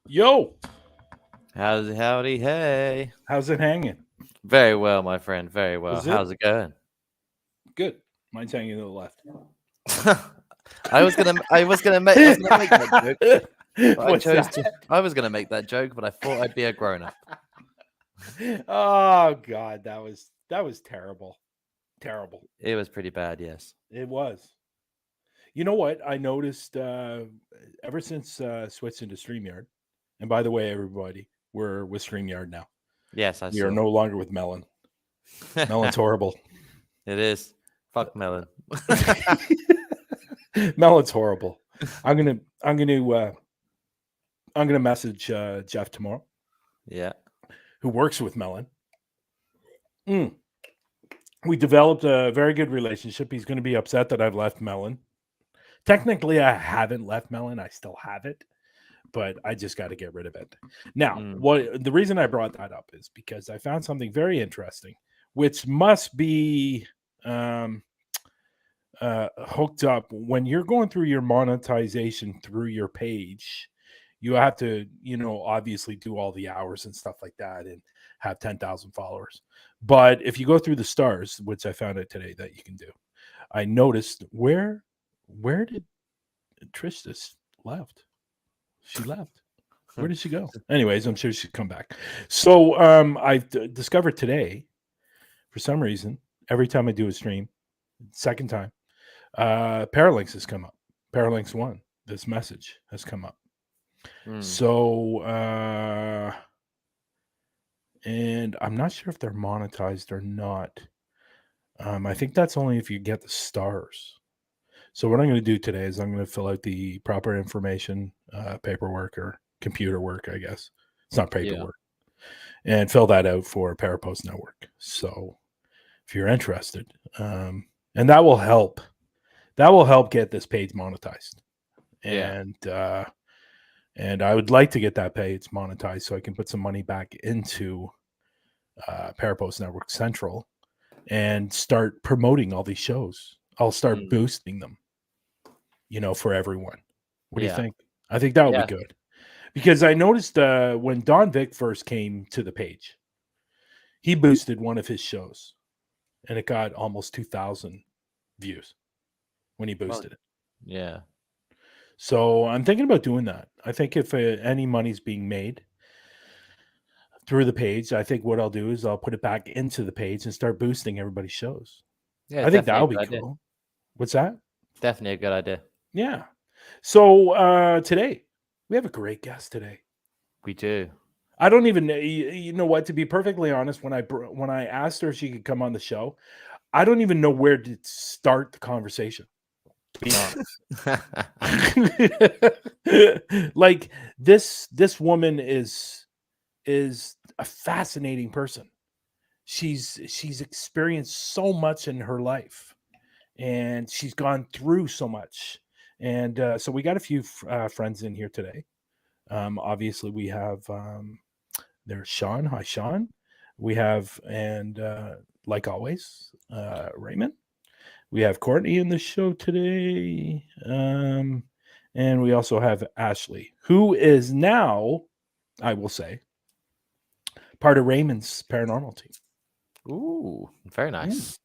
Yo, Howdy, hey. how's it hanging? Very well, my friend. Very well. Is it? How's it going? Good. Mine's hanging to the left. I was gonna make that joke. But What's that? I was gonna make that joke, but I thought I'd be a grown up. Oh God, that was terrible. Terrible. It was pretty bad, yes. It was. You know what? I noticed ever since switching to StreamYard, and by the way, everybody, we're with StreamYard now. Yes, We are no longer with Melon. Melon's horrible. It is. Fuck Melon. Melon's horrible. I'm gonna message Jeff tomorrow, Yeah. who works with Melon. We developed a very good relationship. He's going to be upset that I've left Melon. Technically, I haven't left Melon. I still have it, but I just got to get rid of it. Now, the reason I brought that up is because I found something very interesting, which must be hooked up when you're going through your monetization through your page. You have to, obviously do all the hours and stuff like that and have 10,000 followers. But if you go through the stars, which I found out today that you can do, I noticed where did Trish just left? She left. Where did she go? Anyways, I'm sure she'll come back. So I've discovered today, for some reason, every time I do a stream, second time, Paralanx has come up. Paralanx 1, this message has come up. So, and I'm not sure if they're monetized or not. I think that's only if you get the stars. So what I'm going to do today is I'm going to fill out the proper information, paperwork or computer work, I guess. It's not paperwork. Yeah. And fill that out for Parapost Network. So if you're interested, and that will help get this page monetized. And I would like to get that page monetized so I can put some money back into Parapost Network Central and start promoting all these shows. I'll start boosting them, for everyone. What do you think? I think that would be good. Because I noticed when Don Vick first came to the page, he boosted one of his shows and it got almost 2,000 views when he boosted it. Yeah. So I'm thinking about doing that. I think if any money's being made through the page. I think what I'll do is I'll put it back into the page and start boosting everybody's shows. Yeah, I think definitely a that'll good be idea. cool. What's that? Definitely a good idea. Yeah. So today we have a great guest today. We do. I don't even you know what, to be perfectly honest, when I asked her if she could come on the show, I don't even know where to start the conversation, to be honest. Like this woman is a fascinating person. She's experienced so much in her life, and she's gone through so much. And so we got a few friends in here today. Obviously, we have there's Sean. Hi, Sean. We have, and like always, Raymond. We have Courtney in the show today. And we also have Ashley, who is now, I will say, part of Raymond's paranormal team. Ooh, very nice.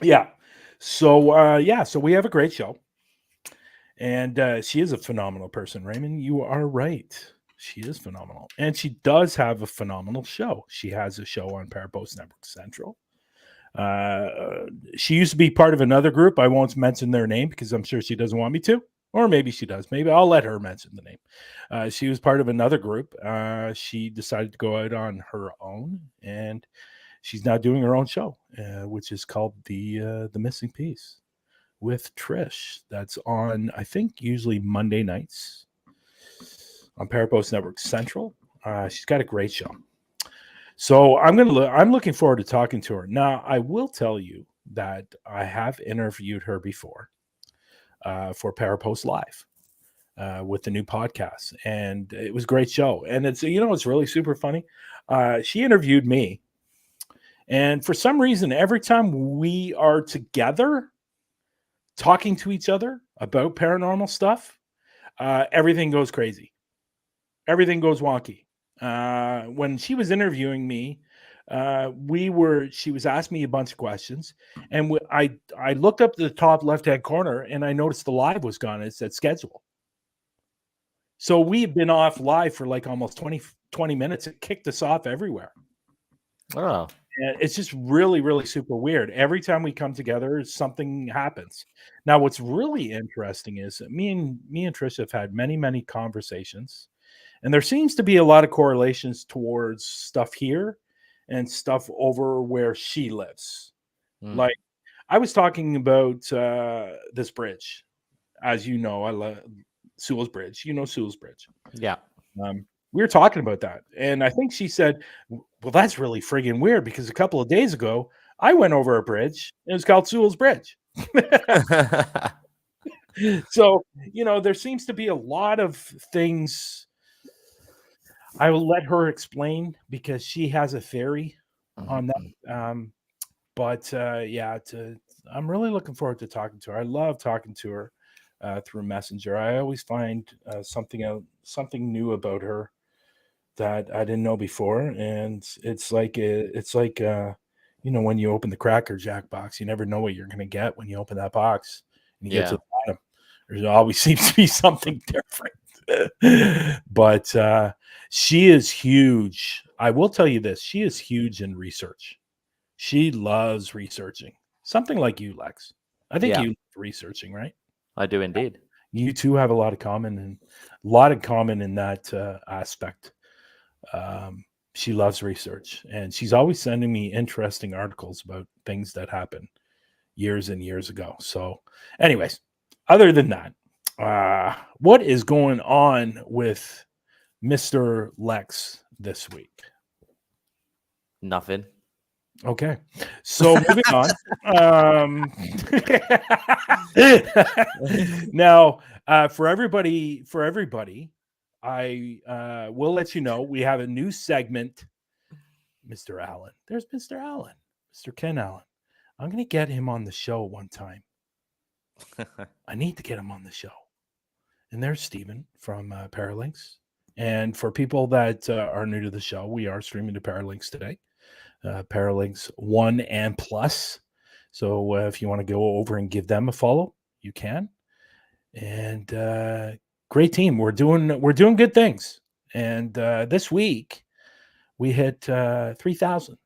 Yeah. So we have a great show. And she is a phenomenal person, Raymond. You are right. She is phenomenal. And she does have a phenomenal show. She has a show on Parapost Network Central. She used to be part of another group. I won't mention their name because I'm sure she doesn't want me to. Or maybe she does. Maybe I'll let her mention the name. She was part of another group. She decided to go out on her own, and she's now doing her own show, which is called The Missing Piece with Trish. That's on, I think, usually Monday nights on Parapost Network Central. She's got a great show. So I'm looking forward to talking to her. Now, I will tell you that I have interviewed her before for Parapost Live with the new podcast, and it was a great show. And it's really super funny. She interviewed me, and for some reason, every time we are together talking to each other about paranormal stuff, everything goes crazy. Everything goes wonky. When she was interviewing me, she was asking me a bunch of questions, and I looked up to the top left-hand corner and I noticed the live was gone. It said schedule. So we've been off live for like almost 20 minutes. It kicked us off everywhere. Oh. And it's just really, really super weird. Every time we come together, something happens. Now, what's really interesting is that me and Trish have had many, many conversations, and there seems to be a lot of correlations towards stuff here and stuff over where she lives. Like, I was talking about this bridge. As you know, I love Sewell's Bridge. You know Sewell's Bridge. Yeah. We were talking about that, and I think she said, well, that's really friggin' weird because a couple of days ago, I went over a bridge. It was called Sewell's Bridge. So, there seems to be a lot of things. I will let her explain because she has a theory on that. I'm really looking forward to talking to her. I love talking to her through Messenger. I always find something new about her that I didn't know before, and it's like when you open the Cracker Jack box, you never know what you're going to get when you open that box and you get to the bottom. There always seems to be something different. But she is huge. I will tell you this: she is huge in research. She loves researching. Something like you, Lex. I think you love researching, right? I do indeed. You two have a lot of common in that aspect. She loves research, and she's always sending me interesting articles about things that happened years and years ago. So anyways, other than that, what is going on with Mr. Lex this week? Nothing. Okay, so moving on. Now, for everybody, I will let you know we have a new segment. Mr. Allen, there's Mr. Allen, Mr. Ken Allen. I'm going to get him on the show one time. I need to get him on the show. And there's Steven from Paralanx. And for people that are new to the show, we are streaming to Paralanx today. Paralanx 1 and Plus. So if you want to go over and give them a follow, you can. And great team. We're doing good things. And this week we hit 3,000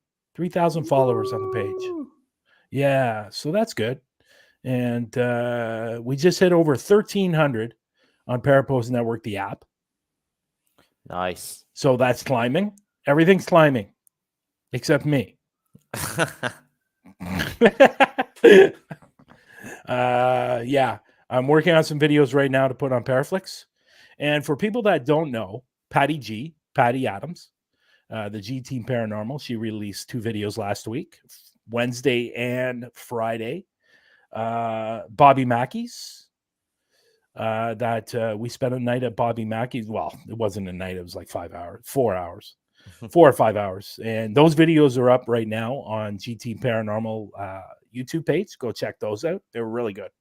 followers on the page. Yeah, so that's good. And we just hit over 1,300 on Parapost Network, the app. Nice. So that's climbing. Everything's climbing except me. Yeah, I'm working on some videos right now to put on Paraflix. And for people that don't know, Patty Adams, the G Team Paranormal, she released 2 videos last week, Wednesday and Friday. Bobby Mackey's, that we spent a night at Bobby Mackey's. Well, it wasn't a night, it was like 4 or 5 hours. And those videos are up right now on G Team Paranormal YouTube page. Go check those out. They were really good.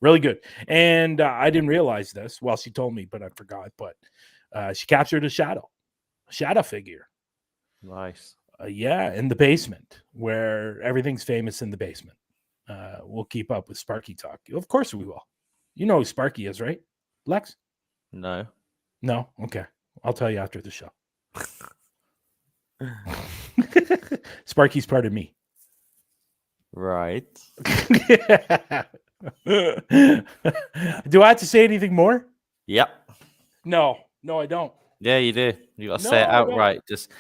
Really good. And I didn't realize this. Well, she told me, but I forgot. But she captured a shadow figure. Nice. Yeah, in the basement, where everything's famous in the basement. We'll keep up with Sparky talk. Of course we will. You know who Sparky is, right, Lex? No. No? Okay. I'll tell you after the show. Sparky's part of me. Right. Do I have to say anything more? Yep. No, I don't. Yeah, you do. You got to No, say it I don't. outright. Just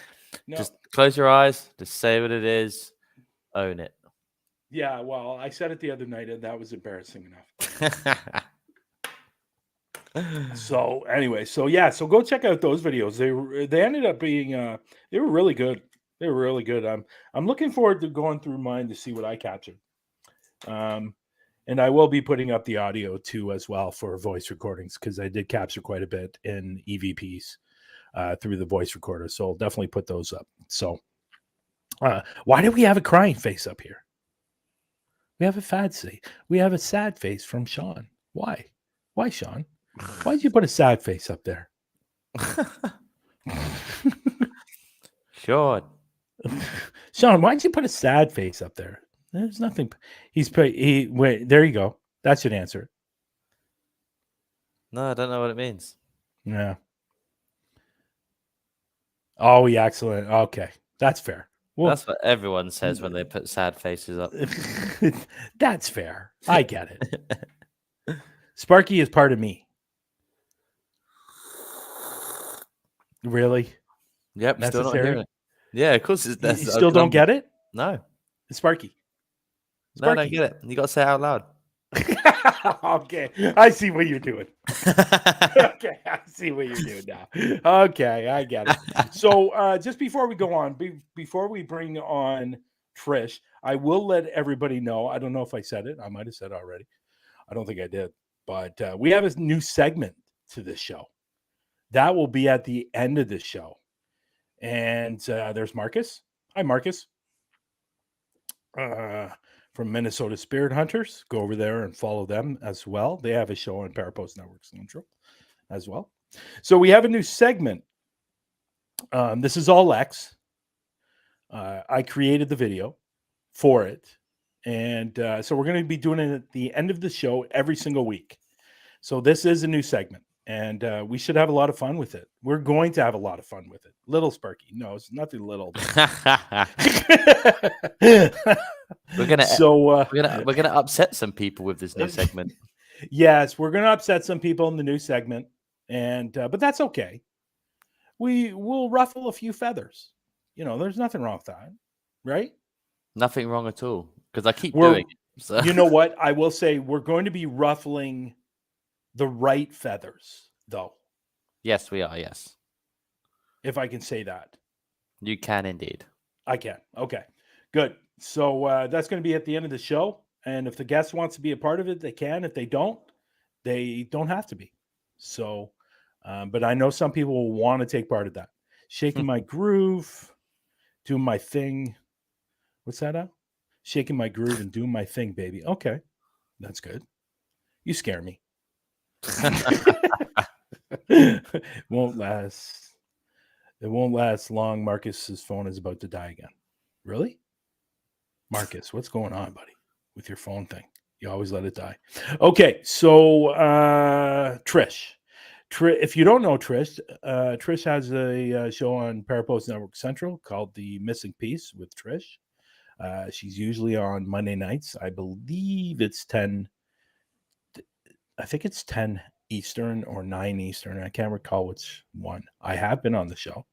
close your eyes. Just say what it is. Own it. Yeah, well, I said it the other night, and that was embarrassing enough. So anyway, so go check out those videos. They ended up being they were really good. They were really good. I'm looking forward to going through mine to see what I captured. And I will be putting up the audio too as well for voice recordings, because I did capture quite a bit in EVPs through the voice recorder. So I'll definitely put those up. So why do we have a crying face up here? We have a sad face from Sean. Why? Why, Sean? Why did you put a sad face up there? Sure. Sean, why did you put a sad face up there? There's nothing. Wait, there you go. That should answer it. No, I don't know what it means. Yeah. Oh, yeah, excellent. Okay, that's fair. Well, that's what everyone says when they put sad faces up. That's fair. I get it. Sparky is part of me. Really? Yep. Necessary? Still not hearing it. Yeah, of course. You still don't get it? No. Sparky. No, I don't get it. You got to say it out loud. Okay, I see what you're doing. Okay, I see what you're doing now. Okay, I get it. So just before we go on, before we bring on Trish, I will let everybody know. I don't know if I said it. I might have said it already. I don't think I did. But we have a new segment to this show. That will be at the end of the show. And there's Marcus. Hi, Marcus. From Minnesota Spirit Hunters. Go over there and follow them as well. They have a show on Parapost Network Central as well. So we have a new segment. This is all Lex. I created the video for it. And so we're going to be doing it at the end of the show every single week. So this is a new segment. And we should have a lot of fun with it. We're going to have a lot of fun with it. Little Sparky. No, it's nothing little. We're gonna upset some people with this new segment. Yes, we're gonna upset some people in the new segment, and but that's okay. We will ruffle a few feathers. You know, there's nothing wrong with that, right? Nothing wrong at all, because I keep doing it. So. You know what? I will say we're going to be ruffling the right feathers, though. Yes, we are. Yes, if I can say that. You can indeed. I can. Okay, good. So that's going to be at the end of the show. And if the guest wants to be a part of it, they can. If they don't have to be. So, but I know some people will want to take part of that. Shaking my groove, doing my thing. What's that out? Shaking my groove and doing my thing, baby. Okay, that's good. You scare me. Won't last. It won't last long. Marcus's phone is about to die again. Really? Marcus, what's going on, buddy, with your phone thing? You always let it die. Okay, so Trish. If you don't know Trish, Trish has a show on Parapost Network Central called The Missing Piece with Trish. She's usually on Monday nights. I believe it's 10. I think it's 10 Eastern or 9 Eastern. I can't recall which one. I have been on the show.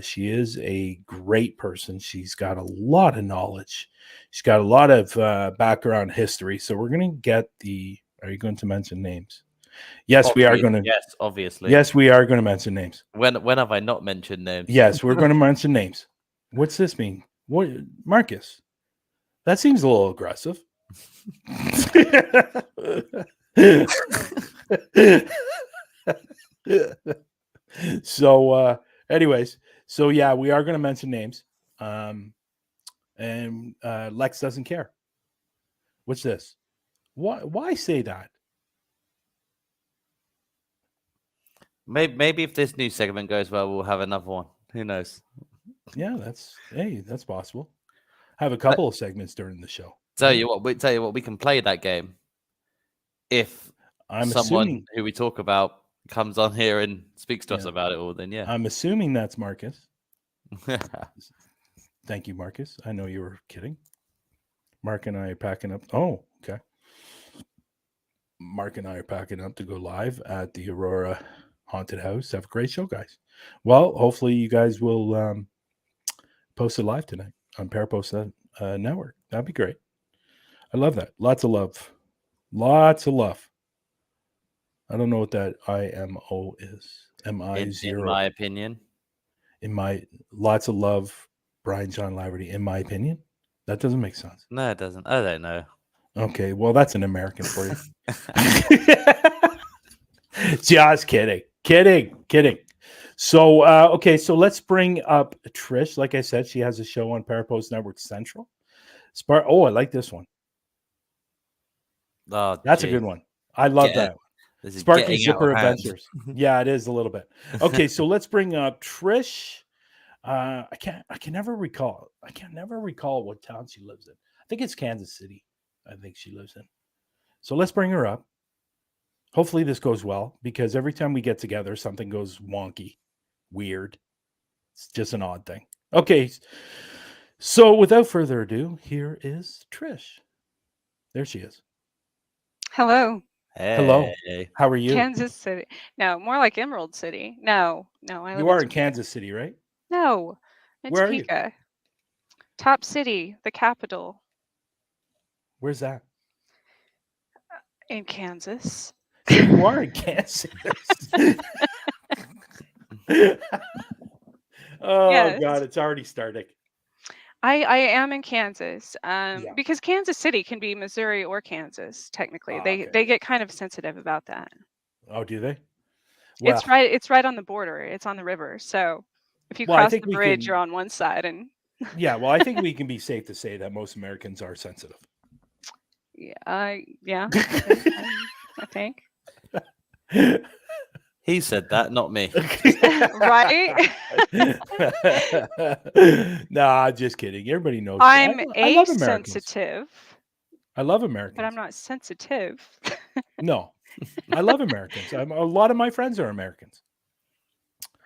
She is a great person. She's got a lot of knowledge. She's got a lot of background history. So we're going to get the... Are you going to mention names? Yes, we are going to. Yes, obviously. Yes, we are going to mention names. When have I not mentioned names? Yes, we're going to mention names. What's this mean? What, Marcus? That seems a little aggressive. So, anyways, so yeah, we are going to mention names. And Lex doesn't care. What's this? Why say that? Maybe if this new segment goes well, we'll have another one. Who knows? Yeah, that's possible. Have a couple of segments during the show. Tell you what, we can play that game if someone who we talk about comes on here and speaks to us about it all. Then yeah, I'm assuming that's Marcus. Thank you, Marcus. I know you were kidding. Mark and I are packing up. Oh, okay. Mark and I are packing up to go live at the Aurora Haunted House. Have a great show, guys. Well, hopefully you guys will post it live tonight on Parapost Network. That'd be great. I love that. Lots of love. Lots of love. I don't know what that IMO is. MI0. In my opinion. Lots of love, Bryan-jon Laverty, in my opinion. That doesn't make sense. No, it doesn't. I don't know. Okay, well, that's an American for you. Just kidding. Kidding. So, okay, so let's bring up Trish. Like I said, she has a show on Parapost Network Central. I like this one. Oh, that's a good one. I love that one. Sparky Zipper Adventures. Yeah, it is a little bit. Okay, so let's bring up Trish. I can never recall. What town she lives in. I think it's Kansas City. I think she lives in. So let's bring her up. Hopefully this goes well, because every time we get together, something goes wonky, weird. It's just an odd thing. Okay. So without further ado, here is Trish. There she is. Hello. Hey. Hello. How are you? Kansas City. No, more like Emerald City. No. You are in Kansas City, right? No. In Where Topeka. are you? Top City, the capital. Where's that? In Kansas. So you are in Kansas. Oh, yes. God, it's already starting. I am in Kansas because Kansas City can be Missouri or Kansas, technically. They get kind of sensitive about that. Oh, do they? Well, it's right on the border. It's on the river. So if you cross the bridge, you're on one side. And yeah, well, I think we can be safe to say that most Americans are sensitive. Yeah, I think. He said that, not me. Right? Nah, just kidding. Everybody knows. I'm sensitive. I love Americans. But I'm not sensitive. No, I love Americans. A lot of my friends are Americans.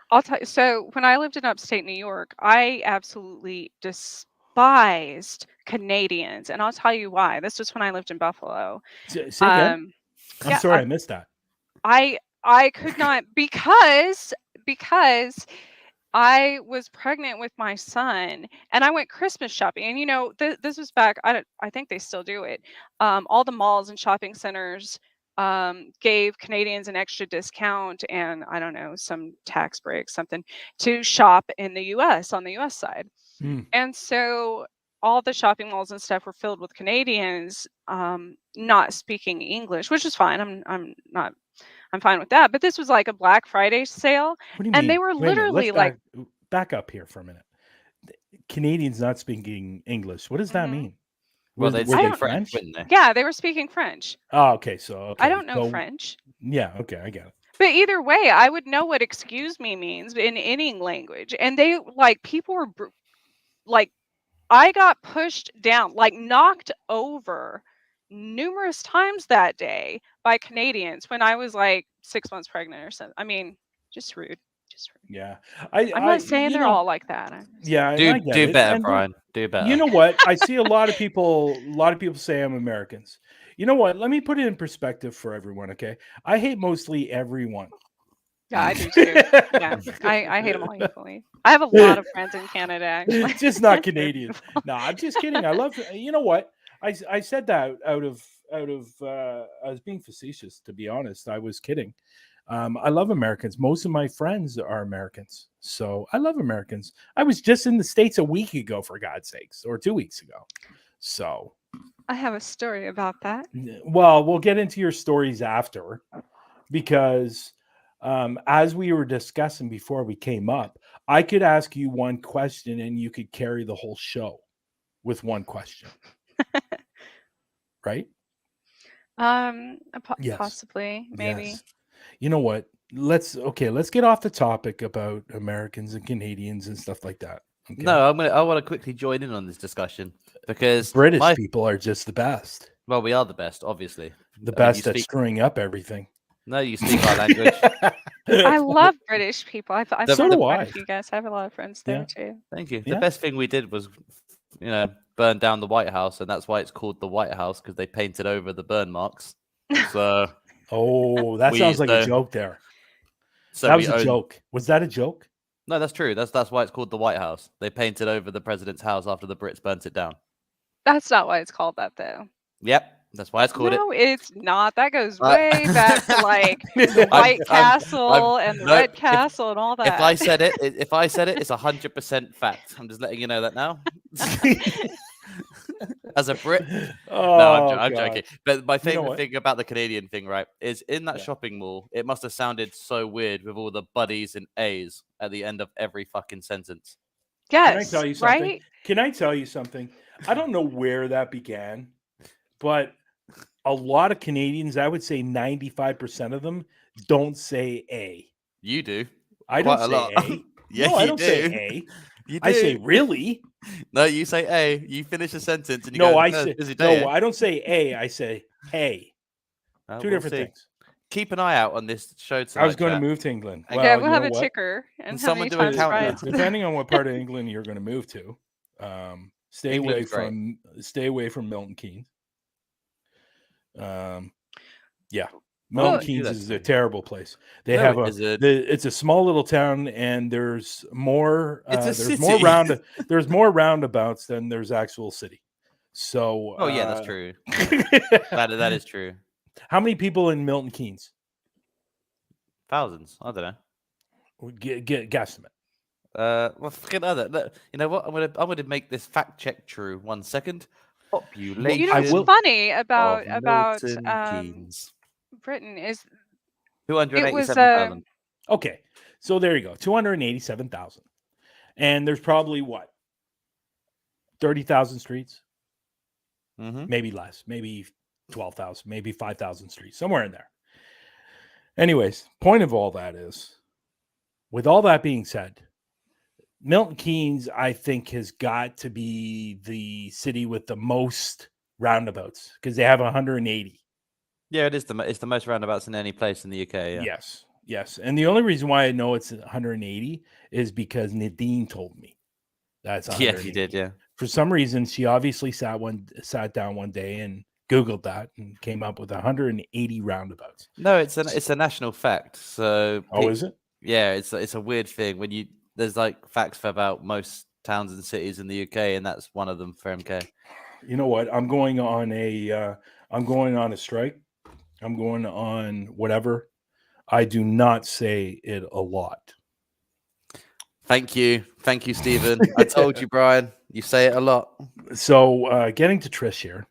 I'll tell you. So when I lived in upstate New York, I absolutely despised Canadians. And I'll tell you why. This was when I lived in Buffalo. Say again? I'm sorry, I missed that. I could not because I was pregnant with my son and I went Christmas shopping. And this was back, I think they still do it. All the malls and shopping centers gave Canadians an extra discount and I don't know, some tax break, something to shop in the US on the US side. And so all the shopping malls and stuff were filled with Canadians not speaking English, which is fine. I'm fine with that. But this was like a Black Friday sale. What do you and mean? They were literally like back up here for a minute. Canadians not speaking English. What does that mean? Well, were they French, wouldn't they? Yeah, they were speaking French. Oh, okay. So I don't know French. Yeah, okay, I get it. But either way, I would know what excuse me means in any language. And they people were I got pushed down, knocked over numerous times that day by Canadians when I was 6 months pregnant or something. I mean, just rude. Yeah, I'm not saying they're all like that. Yeah, do it. better, And Bryan. Do better. You know what? I see a lot of people say I'm Americans. You know what? Let me put it in perspective for everyone. Okay, I hate mostly everyone. Yeah, I do too. Yeah, I hate them all equally. I have a lot of friends in Canada, actually. Just not Canadian. No, I'm just kidding. I love. You know what? I said that out of I was being facetious. To be honest, I was kidding. I love Americans. Most of my friends are Americans, so I love Americans. I was just in the States a week ago, for God's sakes, or 2 weeks ago. So I have a story about that. Well, we'll get into your stories after, because as we were discussing before we came up, I could ask you one question and you could carry the whole show with one question. Right? Yes. Possibly, maybe. Yes. You know what? Let's get off the topic about Americans and Canadians and stuff like that. Okay? No, I want to quickly join in on this discussion, because British people are just the best. Well, we are the best, obviously. The best at screwing up everything. No, you speak our language. I love British people. I've so do quite a few guys. I have a lot of friends there too. Thank you. The best thing we did was, burn down the White House, and that's why it's called the White House, because they painted over the burn marks. So, that sounds like a joke there. So that was a joke. Was that a joke? No, that's true. That's why it's called the White House. They painted over the president's house after the Brits burnt it down. That's not why it's called that, though. Yep, that's why it's called it. No, it's not. That goes way back to like the White Castle and the Red Castle and all that. If I said it, it's 100% fact. I'm just letting you know that now. As a Brit, I'm joking. But my favorite thing about the Canadian thing, right, is in that shopping mall, it must have sounded so weird with all the buddies and A's at the end of every fucking sentence. Yes, Can I tell you something? Right? Can I tell you something? I don't know where that began, but a lot of Canadians, I would say 95% of them, don't say A. You do. I don't say A. Yeah, no, I don't do. say A. You do. I say really. No, you say A. You finish a sentence and you go. I don't say A. I say hey. Two different things. Keep an eye out on this show tonight. I was going to move to England. Well, we'll have a ticker and someone do a countdown. Depending on what part of England you're going to move to, stay away from Milton Keynes. Milton Keynes is a terrible place. They have it's a small little town, and there's more there's more roundabouts than there's actual city. So that's true. that is true. How many people in Milton Keynes? Thousands. I don't know. Guesstimate. Well, forget other. You know what? I'm gonna make this fact check true. 1 second. Population. You know what's funny about Keynes. Britain is 287,000. Okay, so there you go, 287,000, and there's probably 30,000 streets, maybe less, maybe 12,000, maybe 5,000 streets, somewhere in there. Anyways, point of all that is, with all that being said, Milton Keynes, I think, has got to be the city with the most roundabouts, because they have 180. Yeah, it's the most roundabouts in any place in the UK. Yeah. Yes. And the only reason why I know it's 180 is because Nadine told me that's 180. Yeah, he did. Yeah. For some reason, she obviously sat down one day and Googled that and came up with 180 roundabouts. No, it's a national fact. So is it? Yeah, it's a weird thing when there's like facts for about most towns and cities in the UK, and that's one of them for MK. You know what? I'm going on a strike. I'm going on whatever. I do not say it a lot. Thank you, Stephen. I told you, Bryan. You say it a lot. So, getting to Trish here.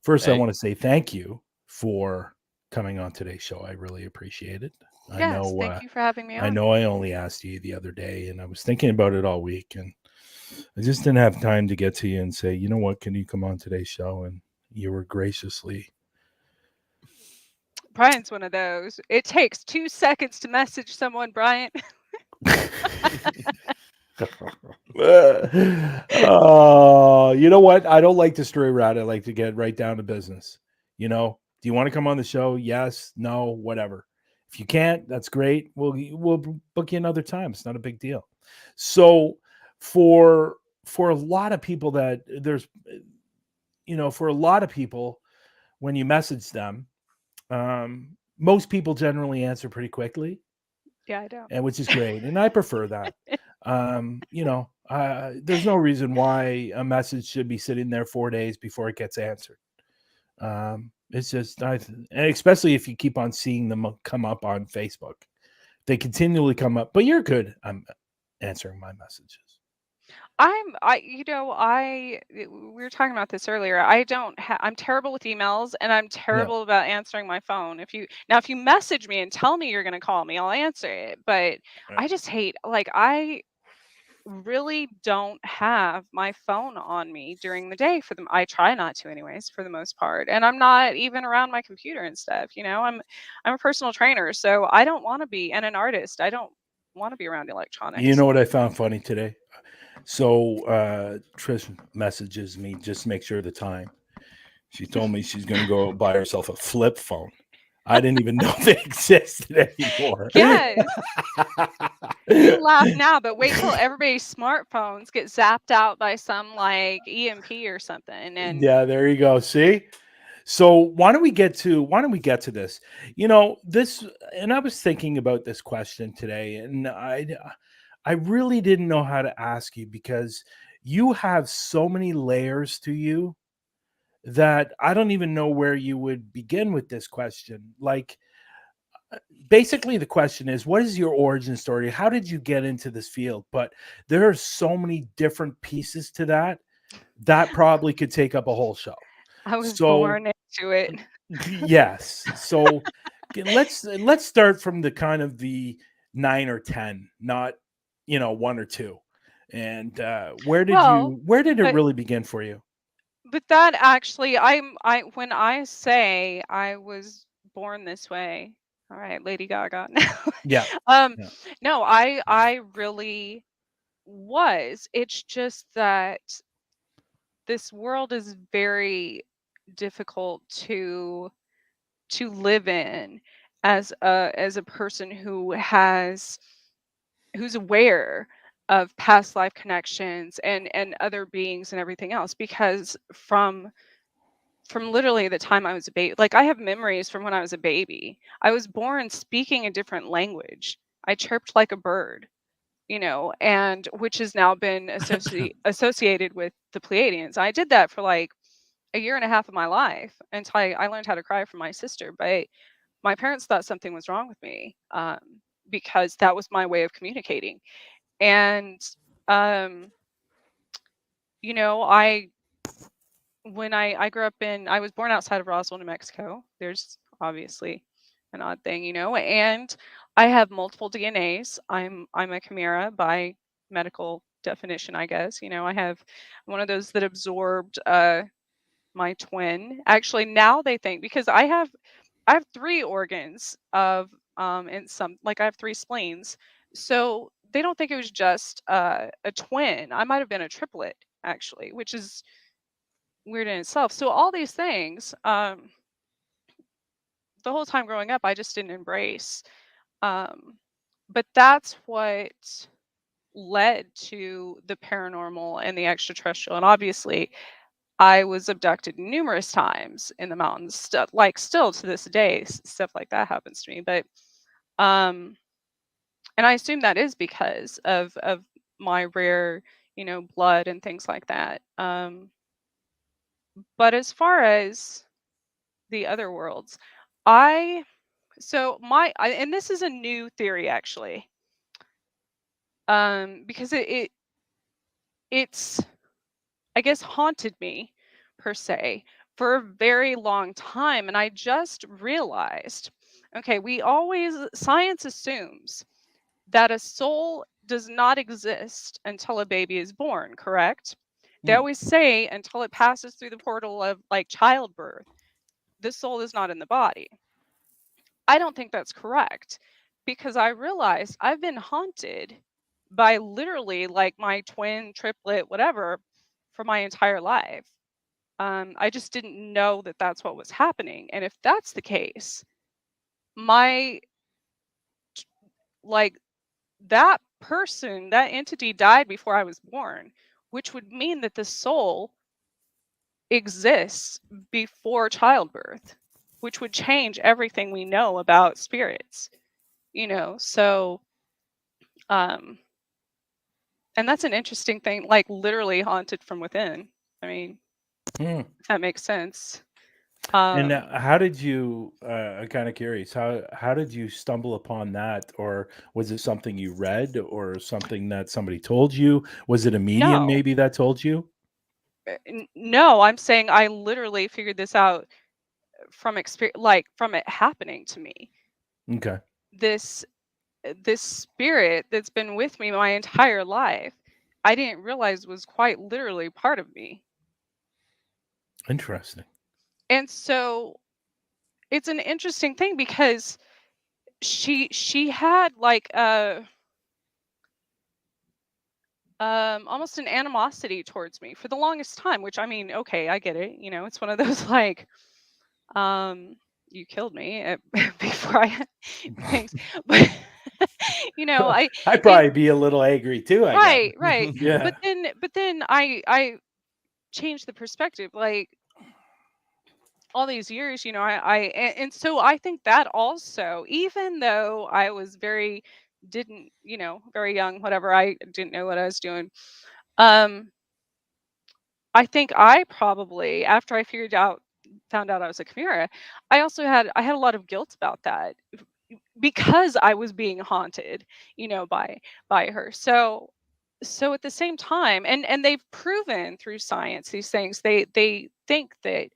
First, I want to say thank you for coming on today's show. I really appreciate it. Yes, thank you for having me on. I know I only asked you the other day, and I was thinking about it all week, and I just didn't have time to get to you and say, you know what, can you come on today's show? And you were graciously. Bryan's one of those. It takes 2 seconds to message someone, Bryan. You know what? I don't like to stray around. I like to get right down to business. Do you want to come on the show? Yes, no, whatever. If you can't, that's great. We'll book you another time. It's not a big deal. So for a lot of people that there's, for a lot of people, when you message them, most people generally answer pretty quickly. Yeah, I do. And which is great. And I prefer that. There's no reason why a message should be sitting there 4 days before it gets answered. It's just, and especially if you keep on seeing them come up on Facebook, they continually come up, but you're good. I'm answering my messages. We were talking about this earlier. I'm terrible with emails, and I'm terrible about answering my phone. If you message me and tell me you're going to call me, I'll answer it. But I just hate, I really don't have my phone on me during the day for them. I try not to anyways, for the most part. And I'm not even around my computer and stuff. I'm a personal trainer, so I don't want to be, and an artist. I don't want to be around electronics. You know what I found funny today? So Trish messages me just to make sure of the time. She told me she's going to go buy herself a flip phone. I didn't even know they existed anymore. Yes. You laugh now, but wait till everybody's smartphones get zapped out by some EMP or something. And yeah, there you go. See? So why don't we get to this? This, and I was thinking about this question today, and I really didn't know how to ask you, because you have so many layers to you that I don't even know where you would begin with this question. Basically the question is, what is your origin story? How did you get into this field? But there are so many different pieces to that probably could take up a whole show. I was born into it. Yes. So let's start from the kind of the 9 or 10, not 1 or 2. And where did it really begin for you? But that actually, when I say I was born this way, all right, Lady Gaga. Yeah. No, I really was. It's just that this world is very difficult to live in as a person who's aware of past life connections and other beings and everything else, because from literally the time I was a baby, I have memories from when I was a baby. I was born speaking a different language. I chirped like a bird, and which has now been associated with the Pleiadians. I did that for a year and a half of my life until I learned how to cry for my sister. But my parents thought something was wrong with me, because that was my way of communicating. And I I grew up I was born outside of Roswell, New Mexico. There's obviously an odd thing, and I have multiple DNAs. I'm a chimera by medical definition, I guess. I have one of those that absorbed my twin. Actually, now they think, because I have 3 organs of and some, I have 3 spleens. So they don't think it was just a twin. I might have been a triplet, actually, which is weird in itself. So all these things, the whole time growing up, I just didn't embrace. But that's what led to the paranormal and the extraterrestrial. And obviously, I was abducted numerous times in the mountains. Still to this day, stuff like that happens to me. But and I assume that is because of my rare, blood and things like that. But as far as the other worlds, and this is a new theory, actually, because it's, I guess, haunted me per se for a very long time. And I just realized, okay, science assumes that a soul does not exist until a baby is born, correct? They always say until it passes through the portal of childbirth, the soul is not in the body. I don't think that's correct, because I realized I've been haunted by literally my twin, triplet, whatever, for my entire life. I just didn't know that that's what was happening. And if that's the case, my like that person, that entity died before I was born, which would mean that the soul exists before childbirth, which would change everything we know about spirits, so and that's an interesting thing, like literally haunted from within. I mean, if that makes sense. And how did you? I'm kind of curious. How did you stumble upon that, or was it something you read, or something that somebody told you? Was it a medium No, maybe that told you? no, I'm saying I literally figured this out from experience, like from it happening to me. Okay, This this spirit that's been with me my entire life, I didn't realize was quite literally part of me. interesting. And so it's an interesting thing because she had like almost an animosity towards me for the longest time, which I mean, okay, I get it. It's one of those like you killed me before I thanks. But I I'd it probably be a little angry too, I guess. right. Yeah. But then I changed the perspective, like all these years, and so I think that also, even though I was didn't, very young, whatever, I didn't know what I was doing. Um, I think I probably, after I found out I was a Chimera, I had a lot of guilt about that because I was being haunted, by her. So at the same time, and they've proven through science these things. They think that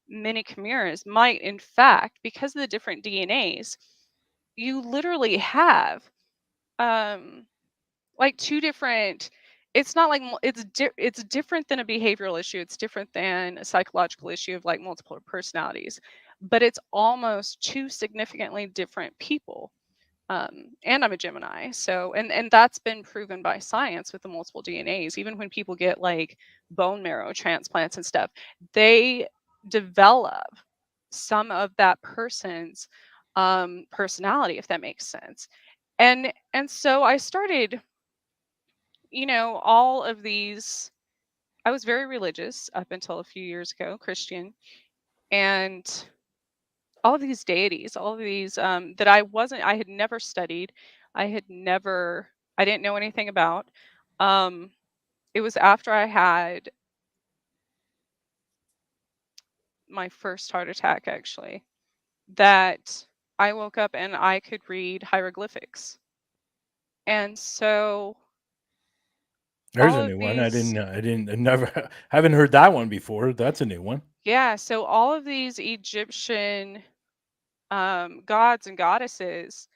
many chimeras might, in fact, because of the different DNAs, you literally have um like two different. It's not like it's different than a behavioral issue. It's different than a psychological issue of like multiple personalities, but it's almost two significantly different people. And I'm a Gemini, so and that's been proven by science with the multiple DNAs. Even when people get like bone marrow transplants and stuff, they develop some of that person's personality, if that makes sense. And so I started, all of these. I was very religious up until a few years ago, Christian, and all of these deities, all of these that I had never studied, I didn't know anything about. Um, it was after I had my first heart attack, actually, that I woke up and I could read hieroglyphics. And so There's all a of new one. these, I never haven't heard that one before. That's a new one. yeah, so all of these Egyptian gods and goddesses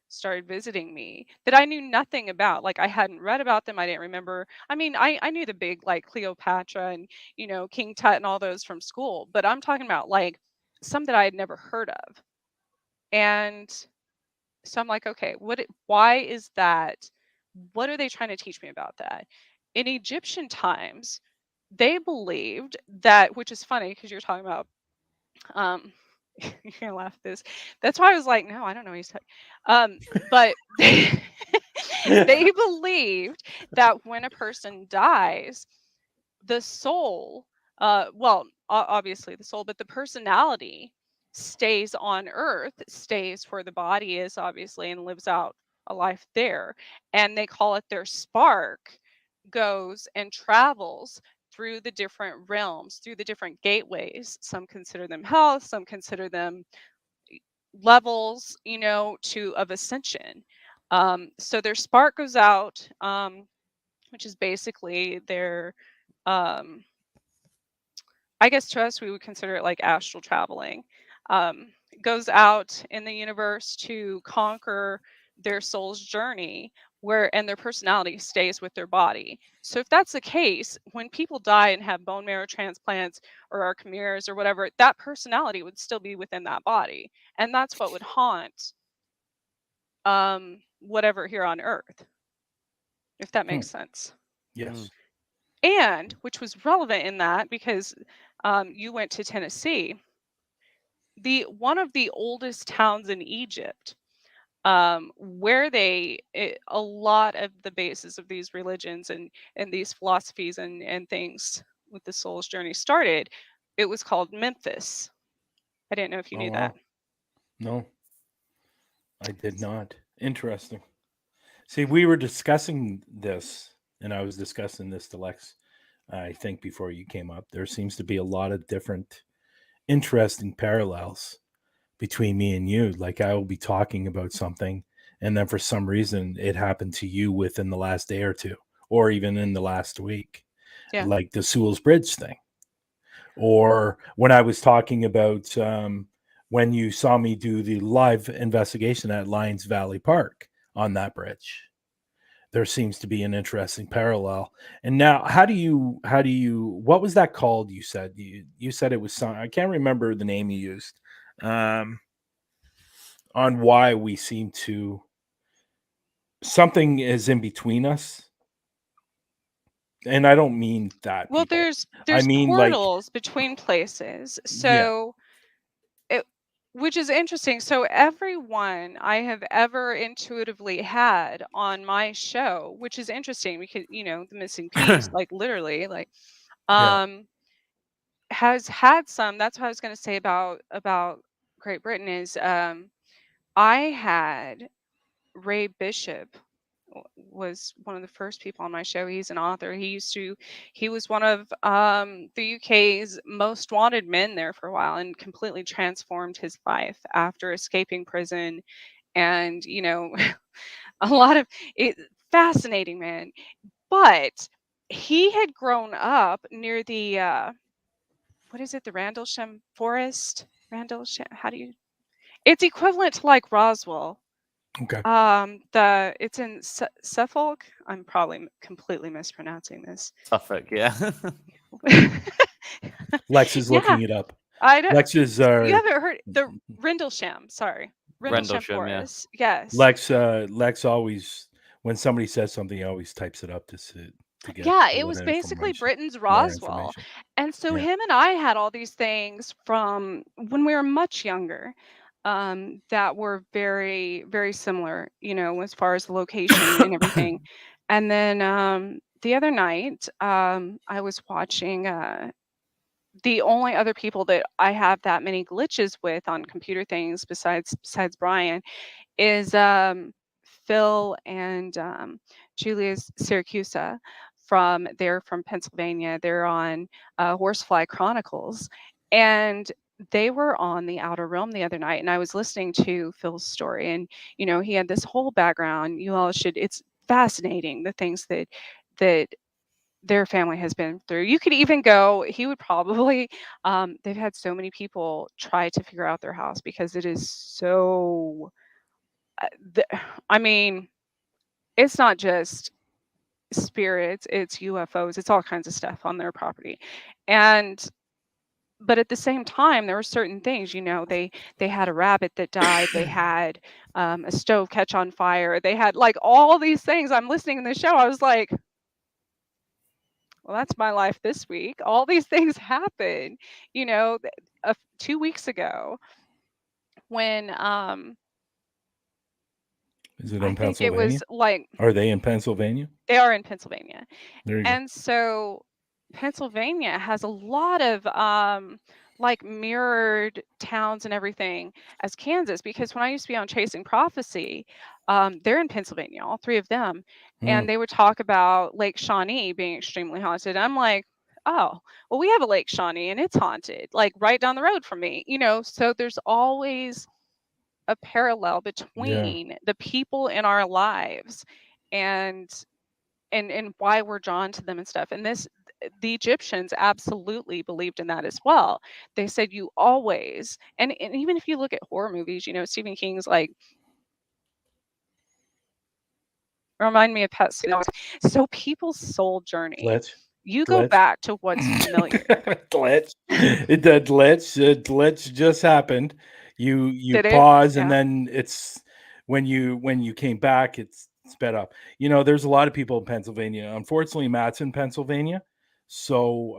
started visiting me that I knew nothing about. Like I hadn't read about them. I didn't remember. I mean, I knew the big like Cleopatra and King Tut and all those from school, but I'm talking about like some that I had never heard of. And so I'm like, okay, why is that? What are they trying to teach me about that? In Egyptian times, they believed that, which is funny because you're talking about um you're gonna laugh at this. That's why I was like, no, I don't know what he's talking. But they believed that when a person dies, the soul, well, obviously the soul, but the personality stays on Earth, stays where the body is, obviously, and lives out a life there. And they call it their spark goes and travels through the different realms, through the different gateways. Some consider them hell, some consider them levels, to of ascension. So their spark goes out, which is basically their, um, I guess to us we would consider it like astral traveling. Goes out in the universe to conquer their soul's journey, and their personality stays with their body. So if that's the case, when people die and have bone marrow transplants or are chimeras or whatever, that personality would still be within that body, and that's what would haunt whatever here on Earth, if that Hmm. makes sense. Yes. And which was relevant in that because you went to Tennessee. One of the oldest towns in Egypt where a lot of the basis of these religions and these philosophies and things with the soul's journey started, it was called Memphis. I didn't know if you knew that. No, I did not. Interesting. See, we were discussing this, and I was discussing this to Lex, I think, before you came up. There seems to be a lot of different interesting parallels between me and you. Like, I will be talking about something, and then for some reason it happened to you within the last day or two, or even in the last week. Yeah. Like the Sewell's Bridge thing. Or when I was talking about when you saw me do the live investigation at Lions Valley Park on that bridge. There seems to be an interesting parallel. And now, how do you, what was that called? You said, you said it was some, I can't remember the name you used, on why we seem to, something is in between us. And I don't mean that. Well, people. there's I mean, portals between places. So which is interesting. So everyone I have ever intuitively had on my show, which is interesting because, the missing piece, like literally, like, has had some. That's what I was going to say about Great Britain is, I had Ray Bishop was one of the first people on my show. He's an author. He was one of the UK's most wanted men there for a while, and completely transformed his life after escaping prison. And a lot of it, fascinating man. But he had grown up near the what is it, the Randlesham Forest? Randlesham, it's equivalent to like Roswell. Okay. It's in Suffolk. I'm probably completely mispronouncing this. Suffolk, yeah. Lex is looking it up. I don't. Lex is. You haven't heard the Rendlesham? Sorry, Rendlesham Forest. Yeah. Yes. Lex always, when somebody says something, he always types it up to get. Yeah, it was basically Britain's Roswell, and so him and I had all these things from when we were much younger. That were very, very similar, as far as the location and everything. And then the other night, I was watching the only other people that I have that many glitches with on computer things besides Bryan is Phil and Julia Syracusa they're from Pennsylvania. They're on Horsefly Chronicles, and they were on the Outer Realm the other night, and I was listening to Phil's story, and he had this whole background. It's fascinating, the things that their family has been through. You could even go, he would probably, they've had so many people try to figure out their house because it is so, I mean, it's not just spirits, it's UFOs, it's all kinds of stuff on their property. But at the same time, there were certain things, they had a rabbit that died, they had a stove catch on fire, they had like all these things. I'm listening to the show, I was like, well, that's my life this week. All these things happen, 2 weeks ago when is it in I think Pennsylvania? it was like, are they in Pennsylvania? They are in Pennsylvania. There you go. And so Pennsylvania has a lot of like mirrored towns and everything as Kansas, because when I used to be on Chasing Prophecy, they're in Pennsylvania, all three of them, and they would talk about Lake Shawnee being extremely haunted. I'm like, oh, well, we have a Lake Shawnee and it's haunted, like right down the road from me, so there's always a parallel between the people in our lives and why we're drawn to them and stuff. And the Egyptians absolutely believed in that as well. They said you always, and even if you look at horror movies, Stephen King's like, remind me of Pet Sematary. So people's soul journey, you go back to what's familiar. Glitch. Glitch just happened. You pause, and then it's when you came back, it's sped up. There's a lot of people in Pennsylvania. Unfortunately, Matt's in Pennsylvania, so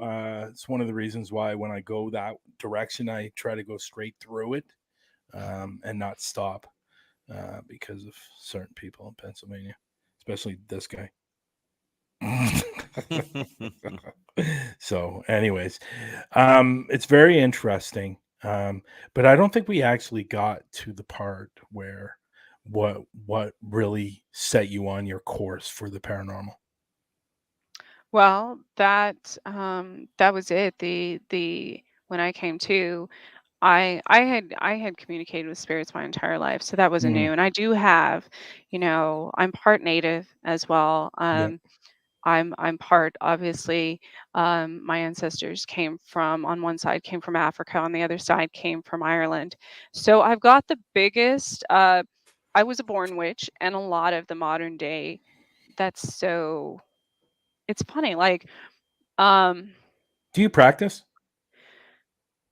it's one of the reasons why when I go that direction, I try to go straight through it and not stop. because of certain people in Pennsylvania, especially this guy. So, anyways, it's very interesting. But I don't think we actually got to the part where what really set you on your course for the paranormal. Well, that was it. The when I came to, I had communicated with spirits my entire life, so that wasn't Mm, new. And I do have, I'm part native as well. yeah. I'm part, obviously. My ancestors came from, on one side came from Africa, on the other side came from Ireland. So I've got the biggest. I was a born witch, and a lot of the modern day. That's so. It's funny, like, um, Do you practice?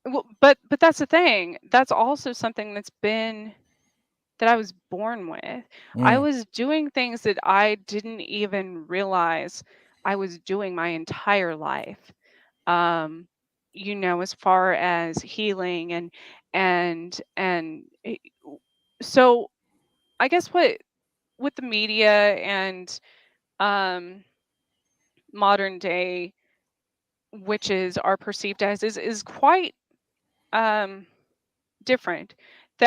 well, but that's the thing. That's also something that I was born with. I Mm, was doing things that I didn't even realize I was doing my entire life. Um, as far as healing and so I guess what with the media and um modern day witches are perceived as is quite um different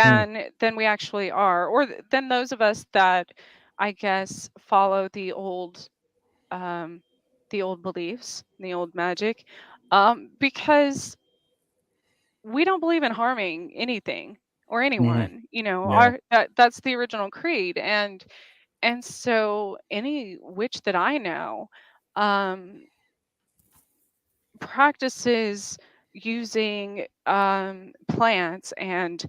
mm, than we actually are, or than those of us that I guess follow um the old beliefs, the old magic, because we don't believe in harming anything or mhm. anyone. Yeah. That's the original creed. And so any witch that I know um practices using plants and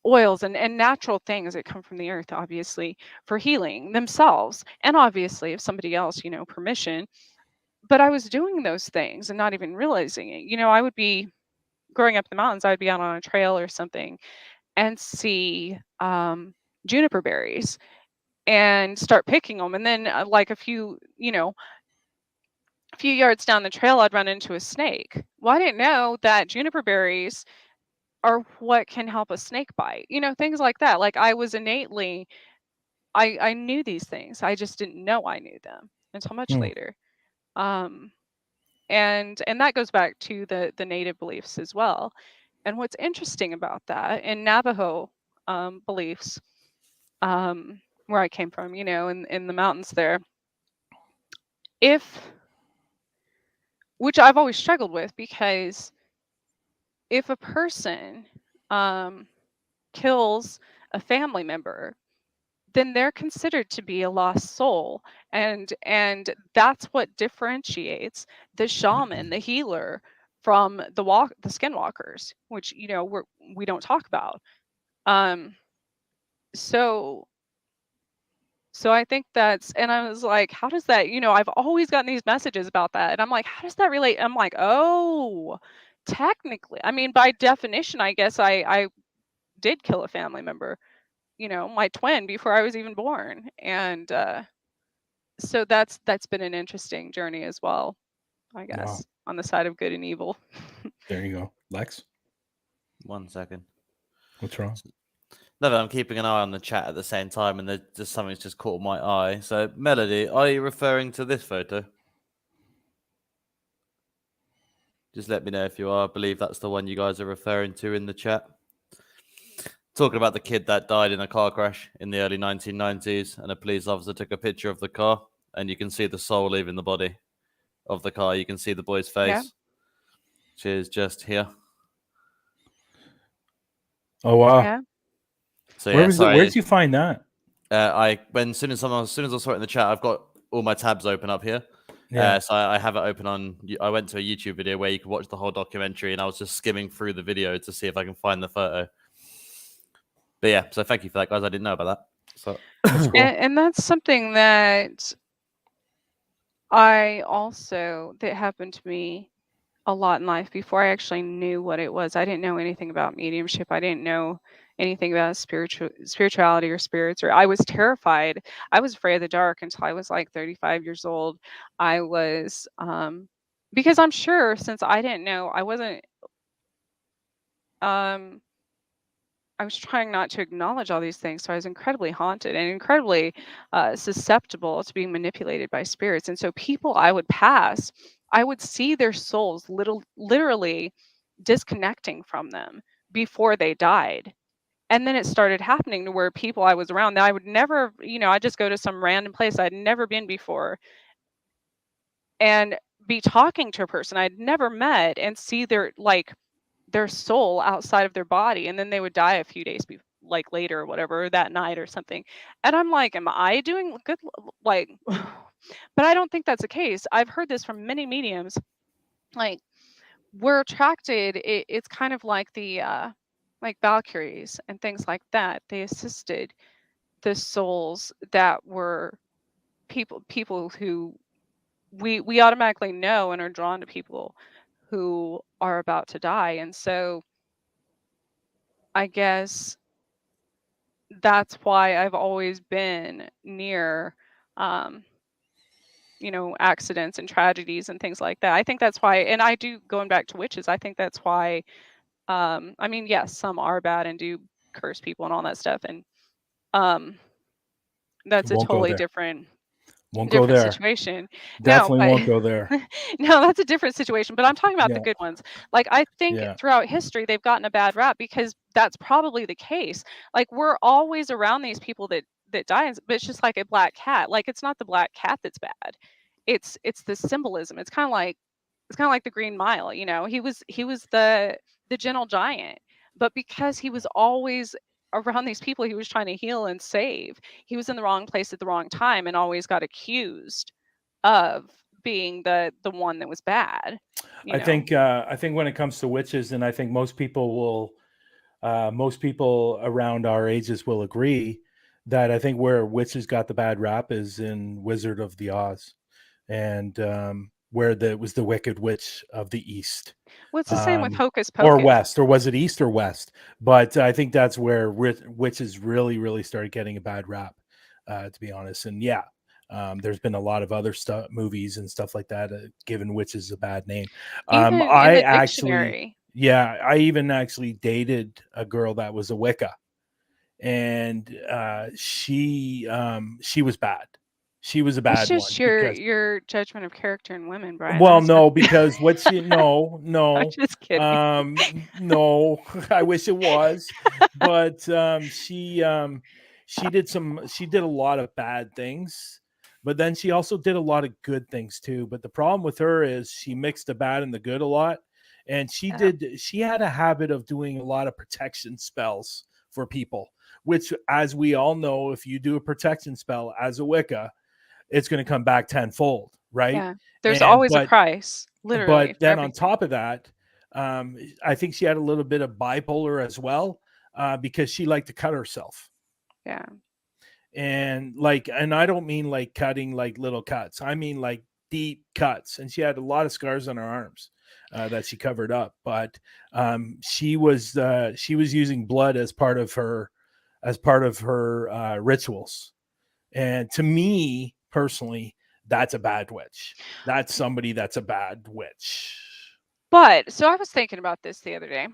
oils and natural things that come from the earth, obviously, for healing themselves, and obviously if somebody else, permission. But I was doing those things and not even realizing it. I would be growing up in the mountains, I'd be out on a trail or something and see juniper berries and start picking them, and then like a few yards down the trail, I'd run into a snake. Well, I didn't know that juniper berries are what can help a snake bite. Things like that. Like, I was innately, I knew these things. I just didn't know I knew them until much Mm, later. Um, and that goes back to the native beliefs as well. And what's interesting about that in Navajo beliefs, where I came from, in the mountains there, if which I've always struggled with, because if a person um, kills a family member, then they're considered to be a lost soul, and that's what differentiates the shaman, the healer, from the skinwalkers, which we don't talk about. Um, so so I think and I was like, how does that? I've always gotten these messages about that, and I'm like, how does that relate? I'm like, oh, technically, I mean, by definition, I guess I did kill a family member, my twin, before I was even born. And so that's been an interesting journey as well, I wow. guess, on the side of good and evil. There you go. Lex, 1 second. what's wrong? No, I'm keeping an eye on the chat at the same time, and there's something's just caught my eye. So, Melody, are you referring to this photo? Just let me know if you are. I believe that's the one you guys are referring to in the chat. Talking about the kid that died in a car crash in the early 1990s, and a police officer took a picture of the car, and you can see the soul leaving the body of the car. You can see the boy's Yeah. face, which is just here. Oh wow. Yeah. So where was it? Where did you find that? As soon as I saw it in the chat, I've got all my tabs open up here. Yeah. So I have it open on. I went to a YouTube video where you could watch the whole documentary, and I was just skimming through the video to see if I can find the photo. But yeah, so thank you for that, guys. I didn't know about that. So that's cool. And that's something that that happened to me a lot in life before I actually knew what it was. I didn't know anything about mediumship. I didn't know anything about spirituality or spirits, or I was terrified. I was afraid of the dark until I was like 35 years old. I was because I'm sure, since I didn't know, I wasn't um I was trying not to acknowledge all these things. So I was incredibly haunted and incredibly susceptible to being manipulated by spirits. And so people I would pass, I would see their souls literally disconnecting from them before they died. And then it started happening to where people I was around that I would never, I'd just go to some random place I'd never been before and be talking to a person I'd never met and see their soul outside of their body, and then they would die a few days later or whatever, or that night or something. And I'm like, am I doing good? Like, but I don't think that's the case. I've heard this from many mediums. Like, we're attracted. It's kind of like the like Valkyries and things like that. They assisted the souls that were people who we automatically know and are drawn to people who are about to die. And so I guess that's why I've always been near accidents and tragedies and things like that. I think that's why, and I do, going back to witches, I think that's why I mean, yes, some are bad and do curse people and all that stuff, and that's a Won't go totally there. different Won't go there. situation. Definitely No, won't go there. no, that's a different situation. But I'm talking about the Yeah. good ones. Like, I think Yeah. throughout history they've gotten a bad rap because that's probably the case. Like, we're always around these people that die, but it's just like a black cat. Like, it's not the black cat that's bad. It's the symbolism. It's kind of like the Green Mile. He was the gentle giant, but because he was always around these people he was trying to heal and save, he was in the wrong place at the wrong time and always got accused of being the one that was bad. I think when it comes to witches, and I think most people around our ages will agree that I think where witches got the bad rap is in Wizard of the Oz, and where it was the Wicked Witch of the East. Well, it's the same with Hocus Or Pocus. West, or was it East or West? But I think that's where witches really, really started getting a bad rap, to be honest. And yeah, there's been a lot of other stuff, movies and stuff like that, given witches a bad name. Even in I the actually, dictionary. yeah, I even actually dated a girl that was a Wicca, and she was bad. She was a It's bad one just because, your judgment of character in women, Brian. well, That's no, because no, I'm no, just kidding. no, I wish it was, but she did a lot of bad things, but then she also did a lot of good things too. But the problem with her is she mixed the bad and the good a lot, and she had a habit of doing a lot of protection spells for people, which, as we all know, if you do a protection spell as a Wicca, it's going to come back tenfold, right? Yeah. There's always a price, literally, But for then on everything. top of that, I think she had a little bit of bipolar as well, because she liked to cut herself. Yeah. And I don't mean like cutting like little cuts. I mean like deep cuts. And she had a lot of scars on her arms that she covered up. But she was using blood as part of her rituals. And to me personally, that's a bad witch. That's somebody that's a bad witch. But so I was thinking about this the other day.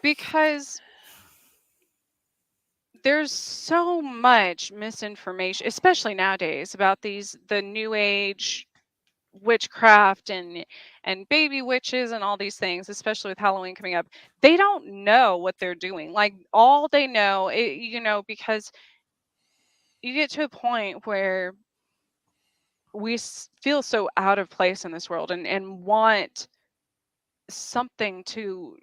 Because there's so much misinformation, especially nowadays, about the new age witchcraft and baby witches and all these things, especially with Halloween coming up. They don't know what they're doing. Like, all they know, because you get to a point where we feel so out of place in this world and want something to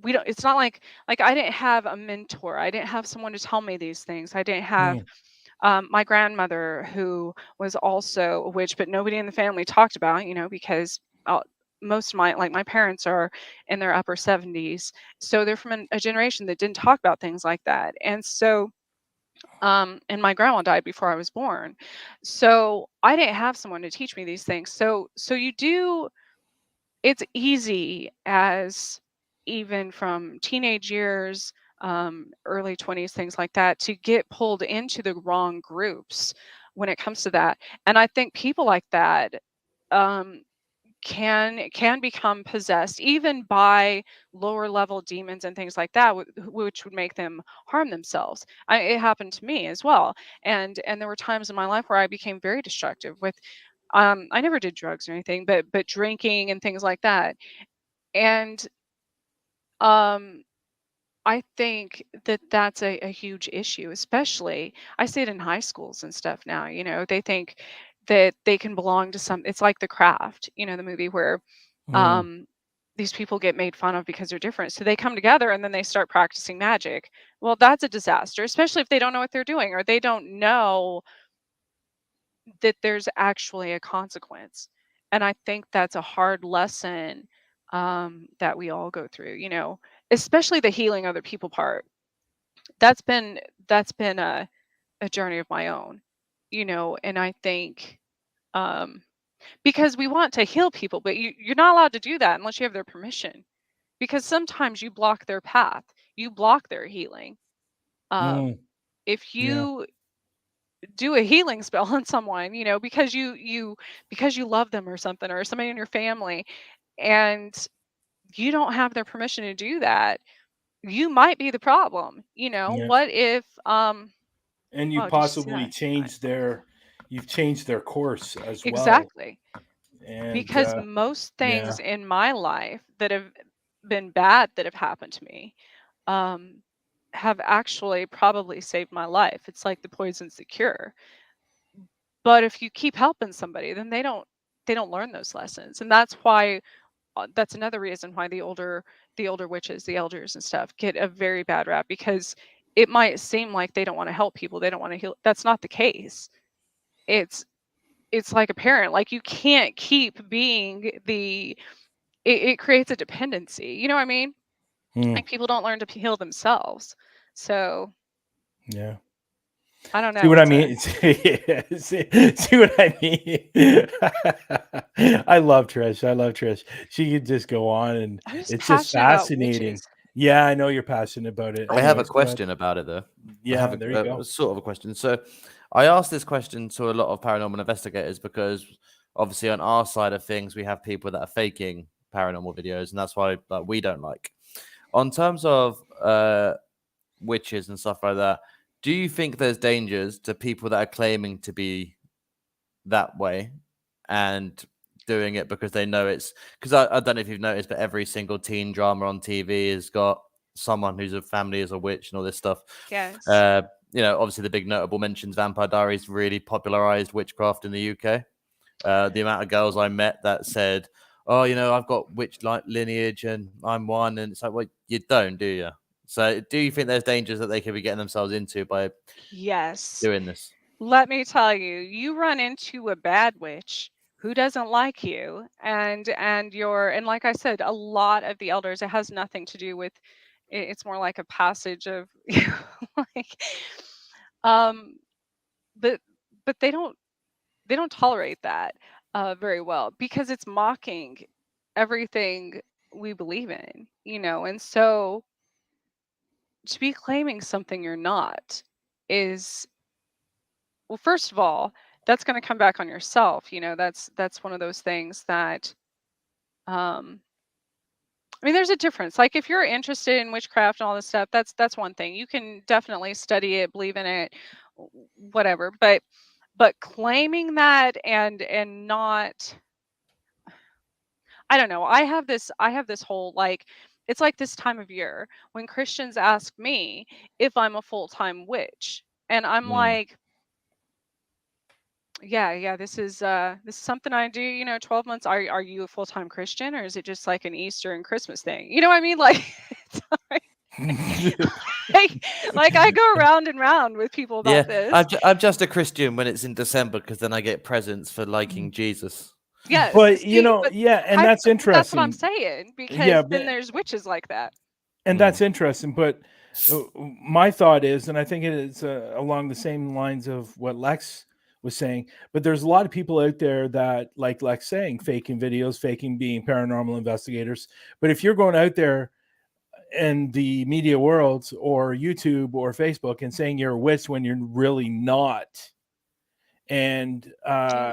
we don't it's not like I didn't have a mentor. I didn't have someone to tell me these things. I didn't have my grandmother, who was also a witch, but nobody in the family talked about, because most of my parents are in their upper 70s, so they're from a generation that didn't talk about things like that. And so and my grandma died before I was born, so I didn't have someone to teach me these things. So it's easy, as even from teenage years, early 20s, things like that, to get pulled into the wrong groups when it comes to that. And I think people like that, um, can become possessed even by lower level demons and things like that, which would make them harm themselves. It happened to me as well, and there were times in my life where I became very destructive with I never did drugs or anything, but drinking and things like that. And um I think that that's a huge issue, especially I see it in high schools and stuff now. They think that they can belong to some. It's like The Craft, the movie where Mm, um, these people get made fun of because they're different. So they come together and then they start practicing magic. Well, that's a disaster, especially if they don't know what they're doing or they don't know that there's actually a consequence. And I think that's a hard lesson that we all go through, especially the healing other people part. That's been a journey of my own, and I think um because we want to heal people, but you're not allowed to do that unless you have their permission, because sometimes you block their path, you block their healing. mm, If yeah, you do a healing spell on someone, because you love them or something, or somebody in your family, and you don't have their permission to do that, you might be the problem. yeah. What if And you oh, did you see possibly that? you've changed their course as well. Exactly. And Because most yeah, things in my life that have been bad that have happened to me um, have actually probably saved my life. It's like the poison's the cure. But if you keep helping somebody, then they don't learn those lessons, and that's why that's another reason why the older witches, the elders and stuff, get a very bad rap, because it might seem like they don't want to help people, they don't want to heal. That's not the case. It's it's like a parent. Like, you can't keep being it creates a dependency. You know what I mean? mm, Like, people don't learn to heal themselves. So yeah. I don't See know. what I It's a mean? See what I mean? I love Trish. I love Trish. She could just go on, and I'm just it's just passionate about fascinating. witches. Yeah, I know you're passionate about it. I have a Anyways, go ahead. question about it, though. I have Yeah, there you go. a sort of a question. So, I asked this question to a lot of paranormal investigators because, obviously, on our side of things, we have people that are faking paranormal videos, and that's why we don't like. On terms of witches and stuff like that, do you think there's dangers to people that are claiming to be that way and doing it because they know it's because I don't know if you've noticed, but every single teen drama on TV has got someone who's a family as a witch and all this stuff. Yes. Obviously the big notable mentions Vampire Diaries really popularized witchcraft in the UK. The amount of girls I met that said, "Oh, I've got witch lineage and I'm one," and it's like, well, you don't, do you? So, do you think there's dangers that they could be getting themselves into by Yes. doing this? Let me tell you, you run into a bad witch who doesn't like you, and like I said, a lot of the elders, it has nothing to do with it's more like a passage of like um but they don't tolerate that very well, because it's mocking everything we believe in, and so to be claiming something you're not is, well, first of all, that's going to come back on yourself. That's one of those things that um I mean, there's a difference. Like, if you're interested in witchcraft and all this stuff, that's one thing. You can definitely study it, believe in it, whatever. But claiming that and not, I don't know. I have this whole, like, it's like this time of year when Christians ask me if I'm a full-time witch. And I'm Mm. like, yeah, this is something I do, 12 months. Are you a full-time Christian, or is it just like an Easter and Christmas thing? You know what I mean? Like, it's like, like I go round and round with people Yeah, about this. I'm just a Christian when it's in December because then I get presents for liking Jesus. Yes, But see, but yeah, and I that's but that's what I'm interesting. saying, Yeah, because then but there's witches like that. and Mm. that's interesting. But my thought is, and I think it is along the same lines of what Lex was saying. But there's a lot of people out there that, like Lex saying, faking videos, faking being paranormal investigators. But if you're going out there in the media world or YouTube or Facebook and saying you're a witch when you're really not, and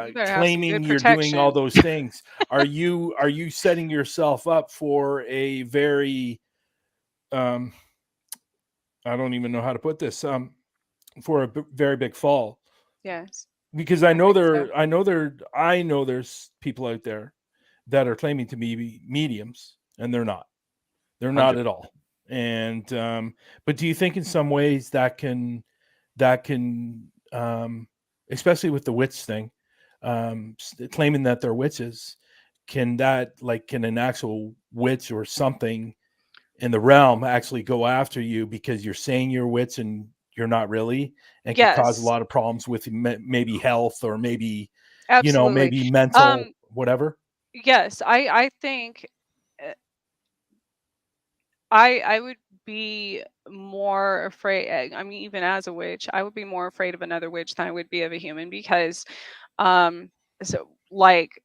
You better have some claiming good you're doing all protection. those things. Are you setting yourself up for a very I don't even know how to put this for a very big fall? Yes, Because I I know think so. I know there's people out there that are claiming to be mediums, and they're not. They're not 100. at all. And but do you think in some ways that can especially with the witch thing, claiming that they're witches, can an actual witch or something in the realm actually go after you because you're saying you're a witch and you're not really, and could cause a Yes, lot of problems with maybe health or maybe, absolutely. maybe mental, Um, whatever? yes, I think uh, I would be more afraid. I mean, even as a witch, I would be more afraid of another witch than I would be of a human because, um, so like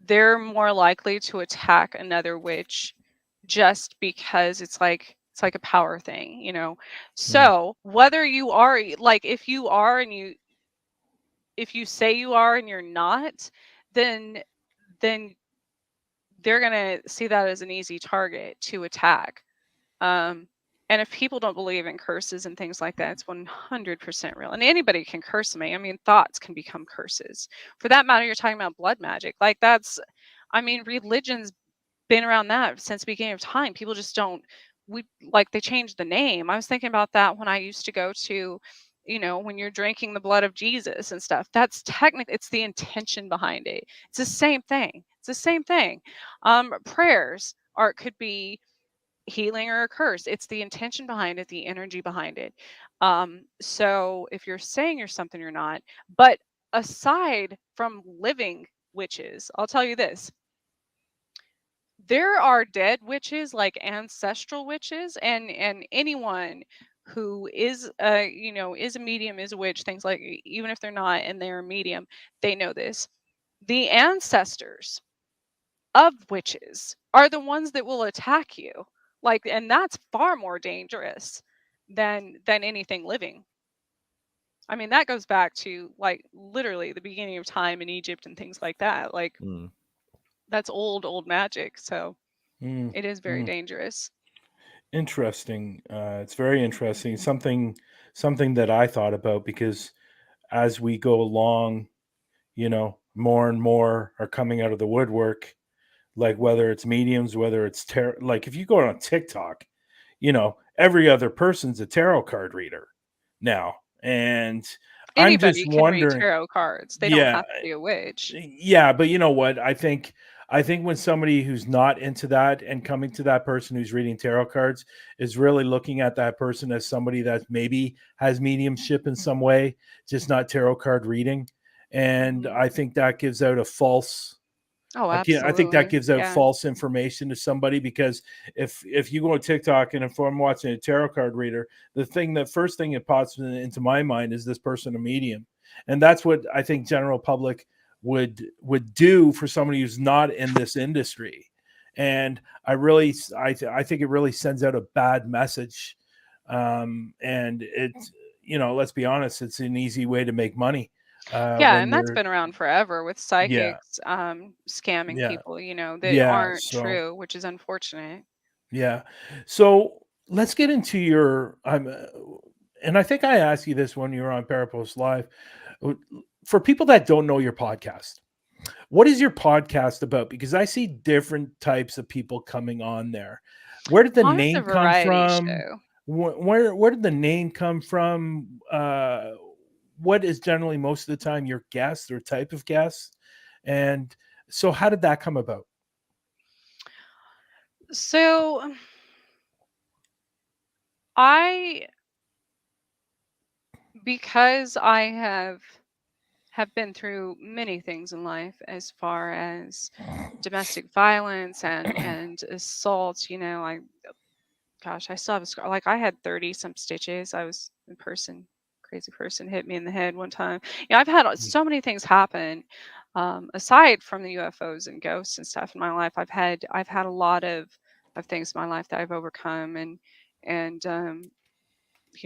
they're more likely to attack another witch just because it's like a power thing, you know. Mm, So whether you are like if you say you are and you're not, then then they're gonna see that as an easy target to attack. Um, and if people don't believe in curses and things like that, it's 100% real. And anybody can curse me. I mean, thoughts can become curses. For that matter, you're talking about blood magic. Like I mean, religion's been around that since the beginning of time. People just don't we like they changed the name. I was thinking about that when I used to go to, when you're drinking the blood of Jesus and stuff. That's technically it's the intention behind it. It's the same thing. It's the same thing. Prayers are could be healing or a curse. It's the intention behind it, the energy behind it. So if you're saying you're something you're not, but aside from living witches, I'll tell you this, there are dead witches, like ancestral witches, and anyone who is is a medium, is a witch, things like even if they're not and they're a medium, they know this. The ancestors of witches are the ones that will attack you. Like, and that's far more dangerous than anything living. I mean, that goes back to like literally the beginning of time in Egypt and things like that. Like Mm. that's old magic. So mm, it is very mm. dangerous. Interesting. It's very interesting. Something that I thought about, because as we go along, more and more are coming out of the woodwork. Like whether it's mediums, whether it's tarot. Like if you go on TikTok, every other person's a tarot card reader now, and I'm just Anybody can read wondering. tarot cards. They don't Yeah, have to be a witch. yeah, but you know what? I think when somebody who's not into that and coming to that person who's reading tarot cards is really looking at that person as somebody that maybe has mediumship in some way, just not tarot card reading. And Hmm. I think that gives out a false Oh, I think that absolutely. gives out Yeah. false information to somebody, because if you go on TikTok and if I'm watching a tarot card reader, the first thing that pops into my mind is this person a medium, and that's what I think general public would do for somebody who's not in this industry, and I think it really sends out a bad message, and let's be honest, it's an easy way to make money Yeah, when and that's you're been around forever with yeah psychics scamming yeah people, that yeah aren't so. true, which is unfortunate. Yeah. So let's get into your. And I think I asked you this when you were on Parapost Live. Uh, For people that don't know your podcast, what is your podcast about? Because I see different types of people coming on there. Where did the Mine's a name come variety from? show. Where did the name come from? What is generally most of the time your guest or type of guest? And so, how did that come about? So I because I have been through many things in life as far as domestic violence and assault, I gosh, I still have a scar. Like I had 30 some stitches. I was in person, crazy person hit me in the head one time. I've had so many things happen. Aside from the UFOs and ghosts and stuff in my life, I've had a lot of things in my life that I've overcome and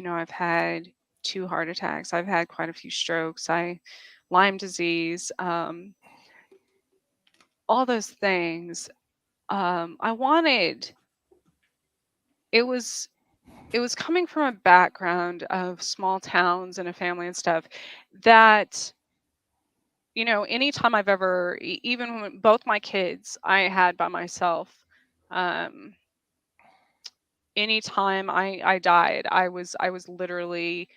I've had 2 heart attacks. I've had quite a few strokes. Lyme disease, all those things. I wanted. It was coming from a background of small towns and a family and stuff that, anytime I've ever, even when both my kids I had by myself, um, anytime I died, I was literally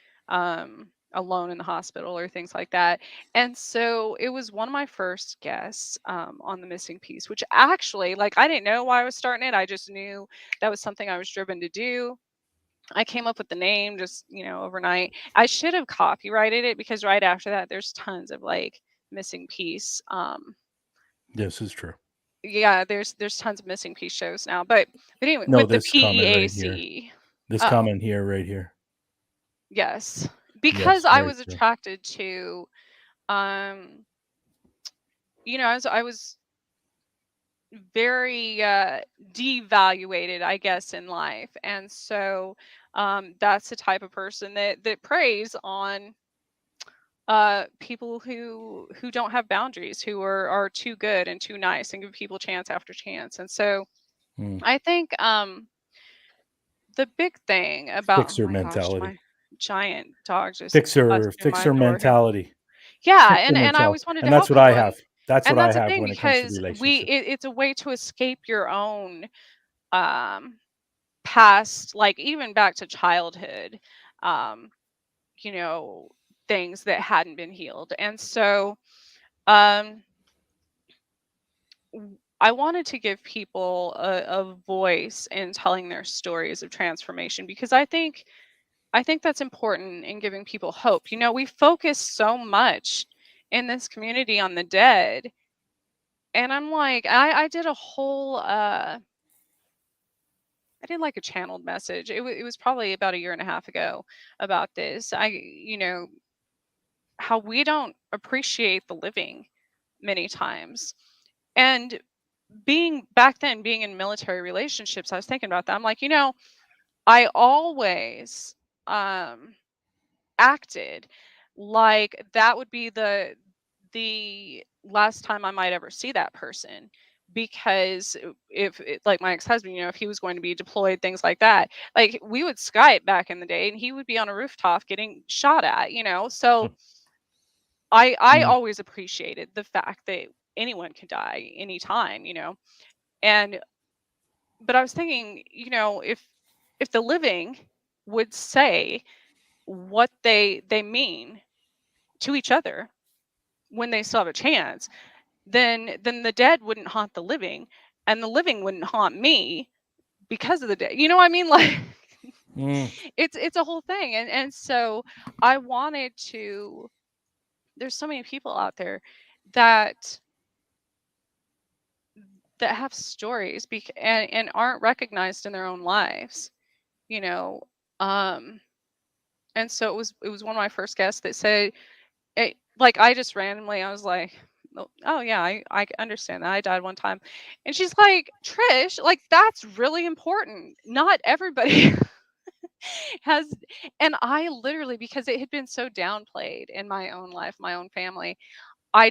alone in the hospital or things like that. And so it was one of my first guests on the missing piece, which actually, like, I didn't know why I was starting it. I just knew that was something I was driven to do. I came up with the name just, overnight. I should have copyrighted it because right after that, there's tons of like missing piece. This is true. Yeah, there's tons of missing piece shows now. But anyway, No, with the this comment right here. PEAC. This comment here, right here. Yes, because Yes, I very was true. attracted to, I was very devaluated, I guess, in life, and so that's the type of person that preys on people who don't have boundaries, who are too good and too nice and give people chance after chance. And so I think the big thing about, oh Fixer my gosh, mentality. my giant dog just Fixer busted my door here. mentality. Yeah, Fixer and I mentality. always wanted to And that's help what I people, have. That's and what I that's the have thing, when it comes to because relationships. it's a way to escape your own past, like even back to childhood, um, you know, things that hadn't been healed. And so um I wanted to give people a voice in telling their stories of transformation, because I think that's important in giving people hope. We focus so much in this community on the dead, and I'm like, I did a whole I did like a channeled message. It was probably about a year and a half ago about this. How we don't appreciate the living many times. And being in military relationships, I was thinking about that. I'm like, I always um acted like that would be the last time I might ever see that person, because like my ex-husband, if he was going to be deployed, things like that, like we would Skype back in the day and he would be on a rooftop getting shot at, so I always appreciated the fact that anyone can die anytime, and but I was thinking, if the living would say what they mean to each other when they still have a chance, then the dead wouldn't haunt the living, and the living wouldn't haunt me because of the dead. You know what I mean? Like it's a whole thing. And so I wanted to. There's so many people out there that have stories and aren't recognized in their own lives, you know. Um, and so it was one of my first guests that said, like, I just randomly, I was like, oh yeah, I understand that I died one time. And she's like, Trish, like, that's really important. Not everybody has. And I literally, because it had been so downplayed in my own life, my own family, I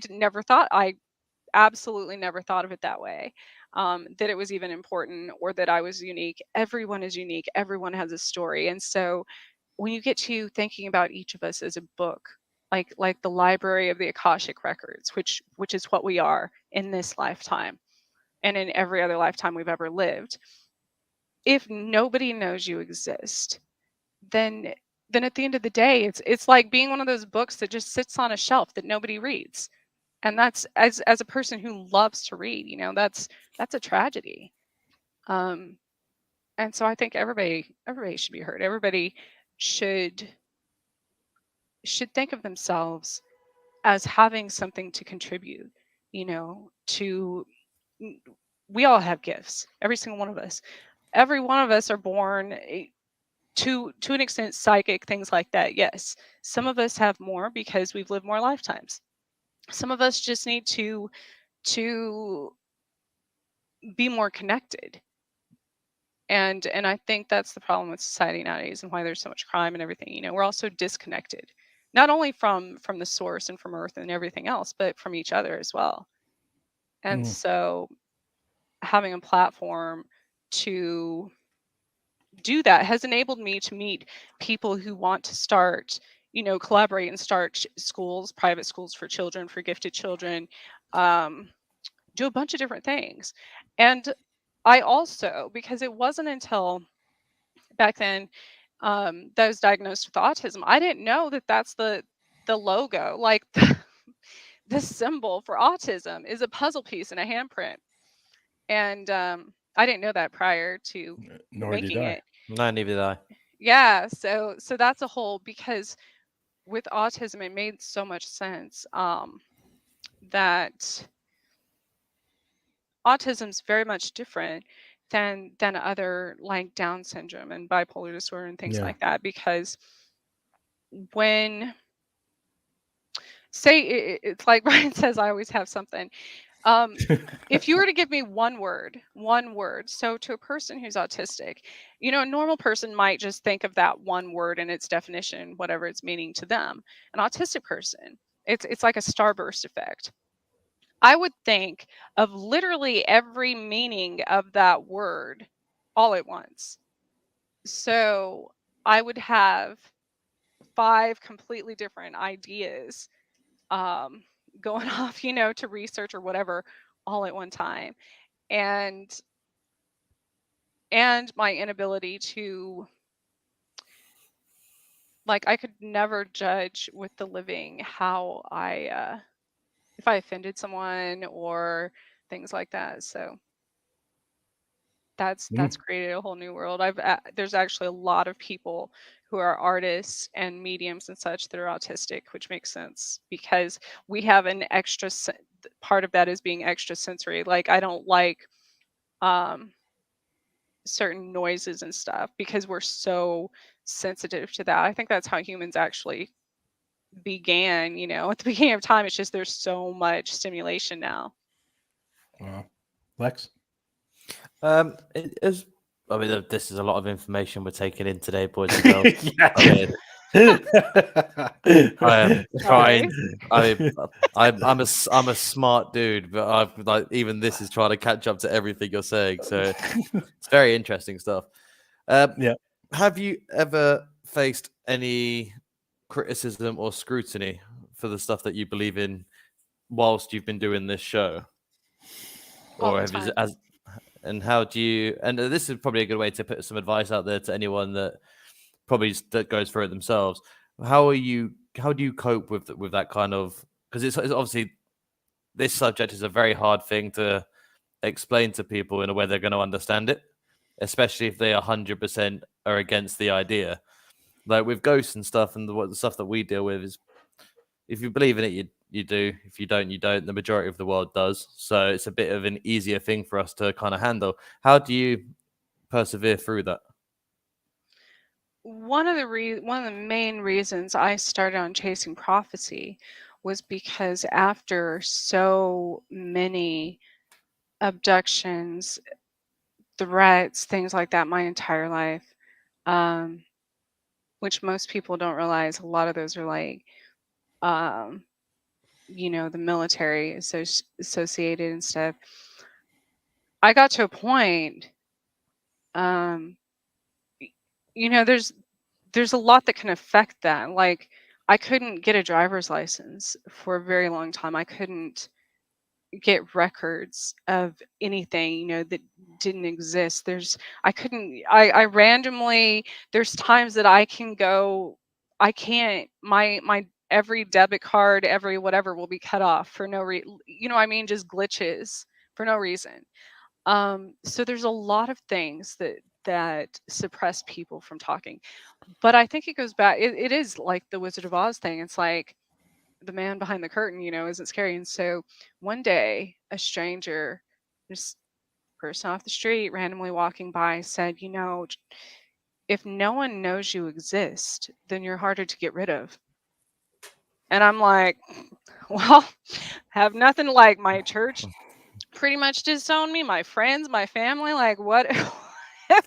absolutely never thought of it that way, that it was even important or that I was unique. Everyone is unique. Everyone has a story. And so when you get to thinking about each of us as a book, like the library of the Akashic records, which is what we are in this lifetime and in every other lifetime we've ever lived, if nobody knows you exist, then at the end of the day, it's like being one of those books that just sits on a shelf that nobody reads. And that's, as a person who loves to read, that's a tragedy. um and so I think everybody should be heard. Everybody should think of themselves as having something to contribute, to we all have gifts, every single one of us. Every one of us are born to an extent psychic, things like that. Yes, some of us have more because we've lived more lifetimes. Some of us just need to be more connected. And I think that's the problem with society nowadays, and why there's so much crime and everything. You know, we're also disconnected, not only from the source and from Earth and everything else, but from each other as well. And so having a platform to do that has enabled me to meet people who want to start, you know, collaborate and start schools, private schools for children, for gifted children, do a bunch of different things. And I also, because it wasn't until back then that I was diagnosed with autism, I didn't know that that's the logo, like the symbol for autism is a puzzle piece and a handprint. And I didn't know that prior to Nor did making I. it. No, neither did I. Yeah, so that's a whole, because with autism it made so much sense that autism's very much different than other, like Down syndrome and bipolar disorder and things like that, because when, say it's like Bryan says, I always have something. If you were to give me one word, so to a person who's autistic, you know, a normal person might just think of that one word and its definition, whatever its meaning to them. An autistic person, it's like a starburst effect. I would think of literally every meaning of that word all at once. So I would have 5 completely different ideas going off, you know, to research or whatever, all at one time. And my inability to, like, I could never judge with the living how I if I offended someone or things like that. So that's created a whole new world. There's actually a lot of people who are artists and mediums and such that are autistic, which makes sense because we have an extra part of that is being extra sensory. Like, I don't like certain noises and stuff because we're so sensitive to that. I think that's how humans actually began, you know, at the beginning of time. It's just there's so much stimulation now. Wow. Lex? It is. I mean, this is a lot of information we're taking in today, boys and girls. I am trying. I'm a smart dude, but I've like even this is trying to catch up to everything you're saying. So it's very interesting stuff. Have you ever faced any criticism or scrutiny for the stuff that you believe in whilst you've been doing this show? All the time. And how do you? And this is probably a good way to put some advice out there to anyone that goes through it themselves. How do you cope with that kind of? Because it's obviously this subject is a very hard thing to explain to people in a way they're going to understand it, especially if they 100% are against the idea. Like with ghosts and stuff, and the stuff that we deal with is, if you believe in it, you do. If you don't, you don't. The majority of the world does. So it's a bit of an easier thing for us to kind of handle. How do you persevere through that? One of the main reasons I started on Chasing Prophecy was because after so many abductions, threats, things like that, my entire life, which most people don't realize, a lot of those are like, you know, the military associated and stuff. I got to a point, you know, there's a lot that can affect that. Like, I couldn't get a driver's license for a very long time. I couldn't get records of anything, you know, that didn't exist. I randomly, there's times that I can't, my every debit card, every whatever will be cut off for no reason, you know what I mean? Just glitches for no reason. So there's a lot of things that suppress people from talking. But I think it goes back, it is like the Wizard of Oz thing. It's like the man behind the curtain, you know, isn't scary. And so one day, a stranger, just person off the street, randomly walking by, said, you know, if no one knows you exist, then you're harder to get rid of. And I'm like, well, have nothing, like my church pretty much disowned me, my friends, my family, like what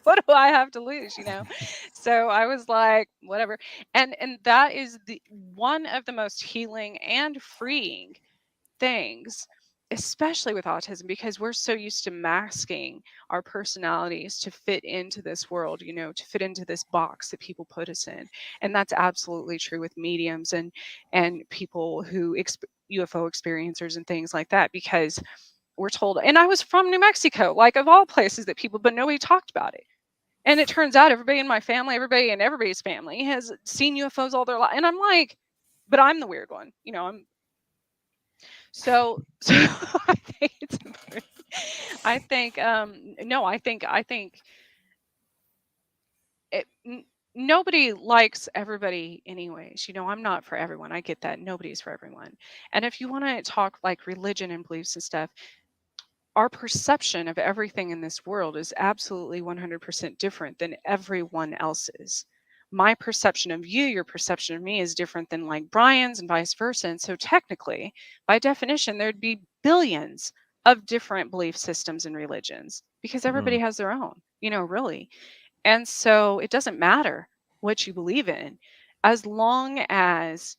What do I have to lose, So I was like, whatever. And that is the one of the most healing and freeing things, especially with autism, because we're so used to masking our personalities to fit into this world, to fit into this box that people put us in. And that's absolutely true with mediums and people who UFO experiencers and things like that, because we're told, and I was from New Mexico, like of all places that people, but nobody talked about it. And it turns out everybody in my family, everybody in everybody's family has seen UFOs all their life. And I'm like, but I'm the weird one, so I think it's important. I think no, I think nobody likes everybody anyways. I'm not for everyone. I get that. Nobody's for everyone. And if you want to talk like religion and beliefs and stuff, our perception of everything in this world is absolutely 100% different than everyone else's. My perception of you, your perception of me is different than like Bryan's and vice versa. And so technically, by definition, there'd be billions of different belief systems and religions because everybody has their own, really. And so it doesn't matter what you believe in as long as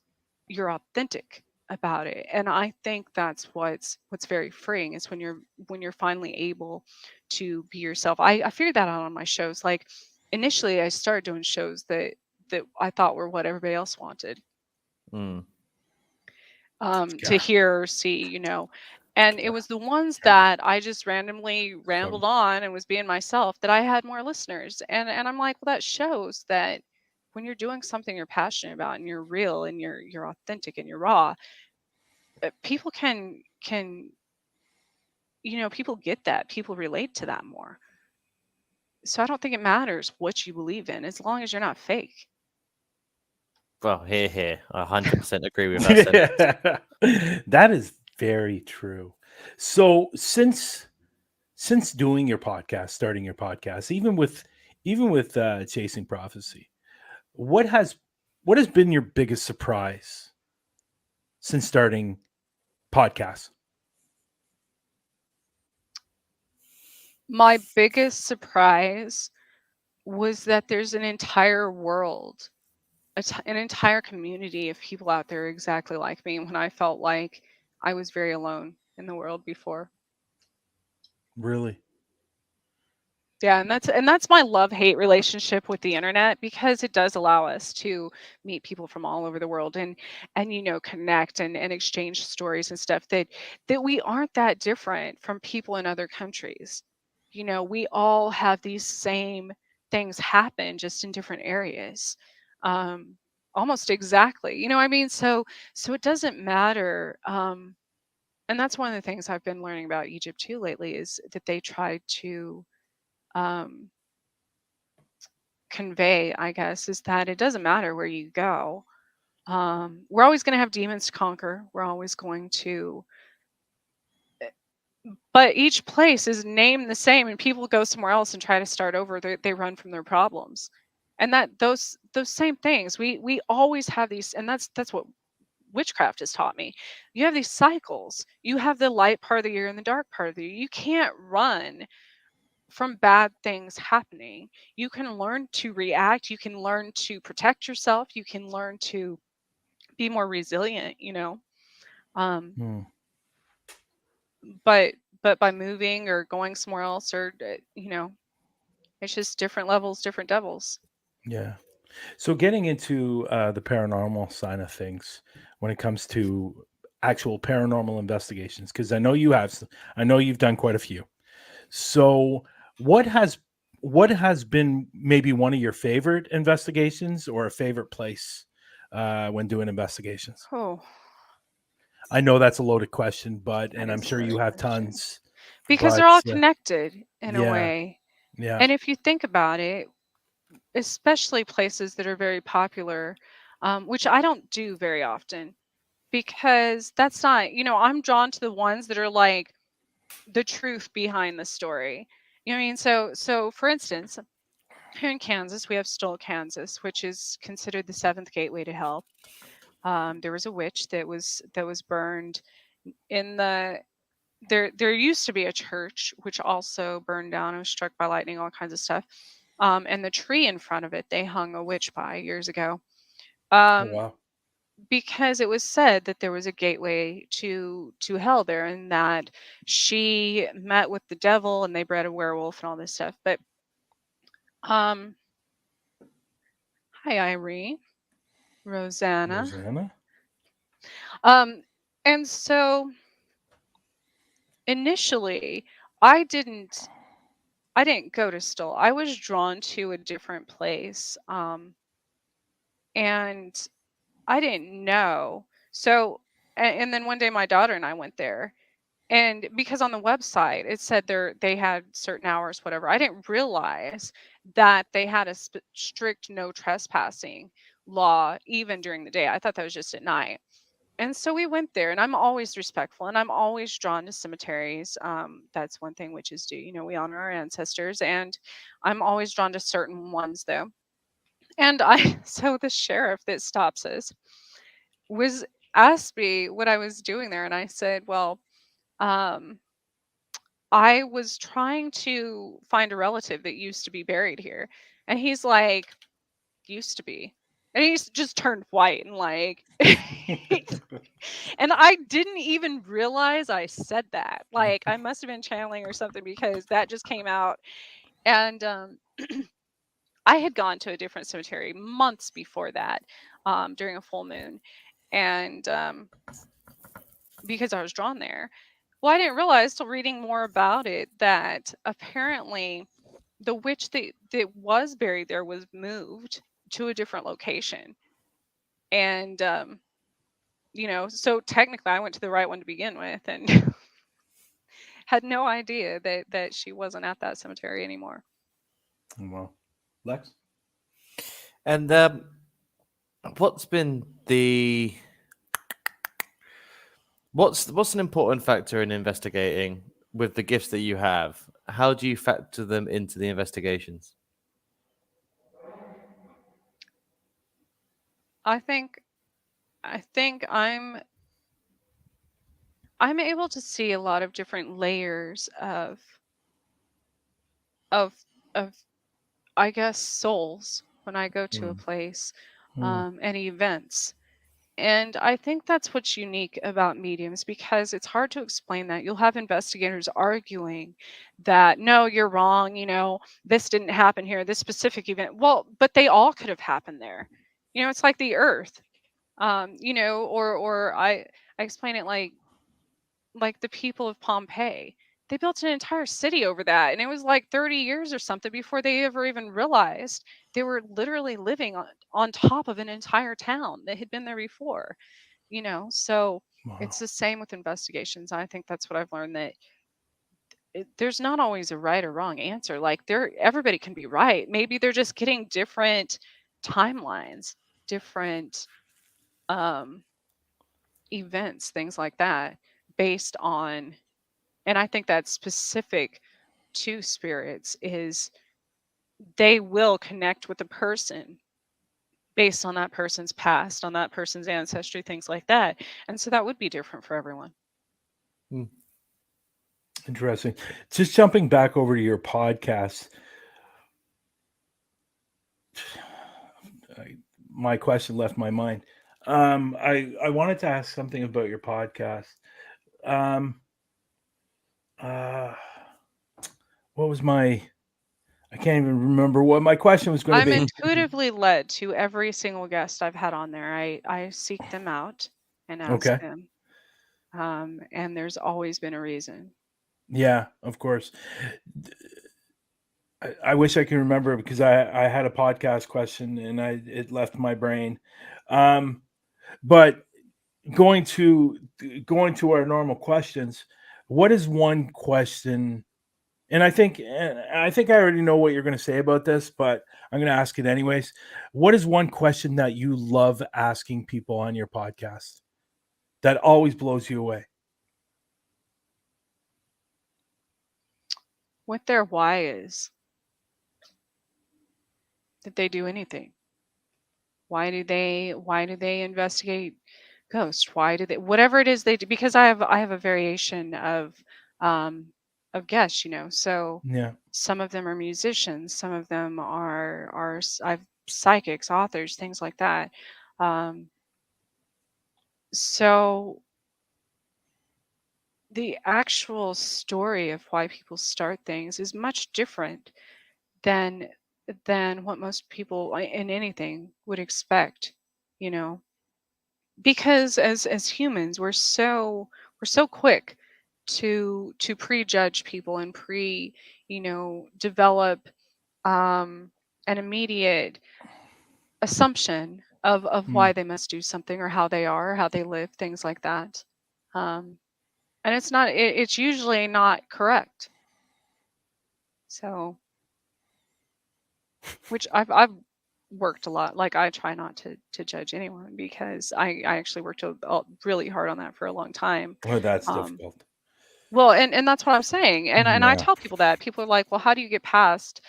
you're authentic about it. And I think that's what's very freeing is when you're finally able to be yourself. I figured that out on my shows. Like initially I started doing shows that I thought were what everybody else wanted. To hear or see, and it was the ones that I just randomly rambled on and was being myself that I had more listeners. And I'm like, well, that shows that when you're doing something you're passionate about and you're real and you're authentic and you're raw, people can people get that. People relate to that more. So I don't think it matters what you believe in as long as you're not fake. Well, here. I 100% agree with that. That is very true. So since doing your podcast, starting your podcast, even with Chasing Prophecy, what has been your biggest surprise since starting podcasts? My biggest surprise was that there's an entire world, an entire community of people out there exactly like me when I felt like I was very alone in the world before. Really? Yeah, and that's my love-hate relationship with the internet, because it does allow us to meet people from all over the world and connect and exchange stories and stuff that we aren't that different from people in other countries. We all have these same things happen just in different areas. Almost exactly. I mean? So it doesn't matter. And that's one of the things I've been learning about Egypt too lately, is that they try to convey, I guess, is that it doesn't matter where you go. We're always going to have demons to conquer. We're always going to, but each place is named the same, and people go somewhere else and try to start over. They run from their problems, and that those same things we always have these, and that's what witchcraft has taught me. You have these cycles. You have the light part of the year and the dark part of the year. You can't run from bad things happening. You can learn to react. You can learn to protect yourself. You can learn to be more resilient, but by moving or going somewhere else, or it's just different levels, different devils. Yeah. So getting into the paranormal side of things, when it comes to actual paranormal investigations, because I know you've done quite a few. So what has been maybe one of your favorite investigations or a favorite place when doing investigations? Oh, I know that's a loaded question, and I'm is a sure you loaded have question. tons. Because they're all connected in a way. Yeah. And if you think about it, especially places that are very popular, which I don't do very often, because that's not, I'm drawn to the ones that are like the truth behind the story. You know what I mean? So for instance, here in Kansas, we have Stoll, Kansas, which is considered the seventh gateway to hell. There was a witch that was burned in the there used to be a church which also burned down. It was struck by lightning, all kinds of stuff. And the tree in front of it, they hung a witch by years ago. Oh, Um, wow. because it was said that there was a gateway to hell there, and that she met with the devil and they bred a werewolf and all this stuff. But um, hi Irene, Rosanna. Rosanna? And so initially, I didn't go to Stoll. I was drawn to a different place. And I didn't know. So, and then one day my daughter and I went there. And because on the website it said they had certain hours, whatever, I didn't realize that they had a strict no trespassing law even during the day. I thought that was just at night. And so we went there, and I'm always respectful, and I'm always drawn to cemeteries. That's one thing witches do. You know, we honor our ancestors, and I'm always drawn to certain ones, though. And so the sheriff that stops us was asked me what I was doing there, and I said, well, um, I was trying to find a relative that used to be buried here. And he's like, used to be. And he's just turned white and like, and I didn't even realize I said that. Like, I must have been channeling or something, because that just came out. And I had gone to a different cemetery months before that, during a full moon. And because I was drawn there. Well, I didn't realize till reading more about it that apparently the witch that was buried there was moved to a different location. And so technically I went to the right one to begin with, and had no idea that she wasn't at that cemetery anymore. Well, Lex? And what's been the what's an important factor in investigating with the gifts that you have? How do you factor them into the investigations? I think I'm able to see a lot of different layers of of I guess souls when I go to a place, and events. And I think that's what's unique about mediums, because it's hard to explain that. You'll have investigators arguing that, no, you're wrong, this didn't happen here, this specific event. Well, but they all could have happened there. It's like the earth. Or I explain it like the people of Pompeii. They built an entire city over that, and it was like 30 years or something before they ever even realized they were literally living on top of an entire town that had been there before. So Wow. it's the same with investigations. I think that's what I've learned, that there's not always a right or wrong answer. Like, everybody can be right. Maybe they're just getting different timelines, different um events, things like that, based on. And I think that's specific to spirits, is they will connect with the person based on that person's past, on that person's ancestry, things like that. And so that would be different for everyone. Interesting. Just jumping back over to your podcast. My question left my mind. I wanted to ask something about your podcast. What was I can't even remember what my question was going to be. I'm intuitively led to every single guest I've had on there. I seek them out and ask them. And there's always been a reason. Yeah, of course. I wish I could remember, because I had a podcast question and it left my brain. But going to our normal questions, what is one question? And I think I already know what you're going to say about this, but I'm going to ask it anyways. What is one question that you love asking people on your podcast that always blows you away? What their why is. Did they do anything? Why do they investigate ghost? Why do they, whatever it is they do? Because I have a variation of guests, so Yeah. some of them are musicians, some of them I've psychics, authors, things like that. So the actual story of why people start things is much different than what most people in anything would expect, you know. Because as humans, we're so quick to prejudge people and develop an immediate assumption of why they must do something or how they are, how they live, things like that. Um, and it's usually not correct. So, which I've worked a lot. Like, I try not to judge anyone because I actually worked really hard on that for a long time. Oh, that's Um, difficult. well, and that's what I'm saying. And I Yeah. tell people that. People are like, "Well, how do you get past?"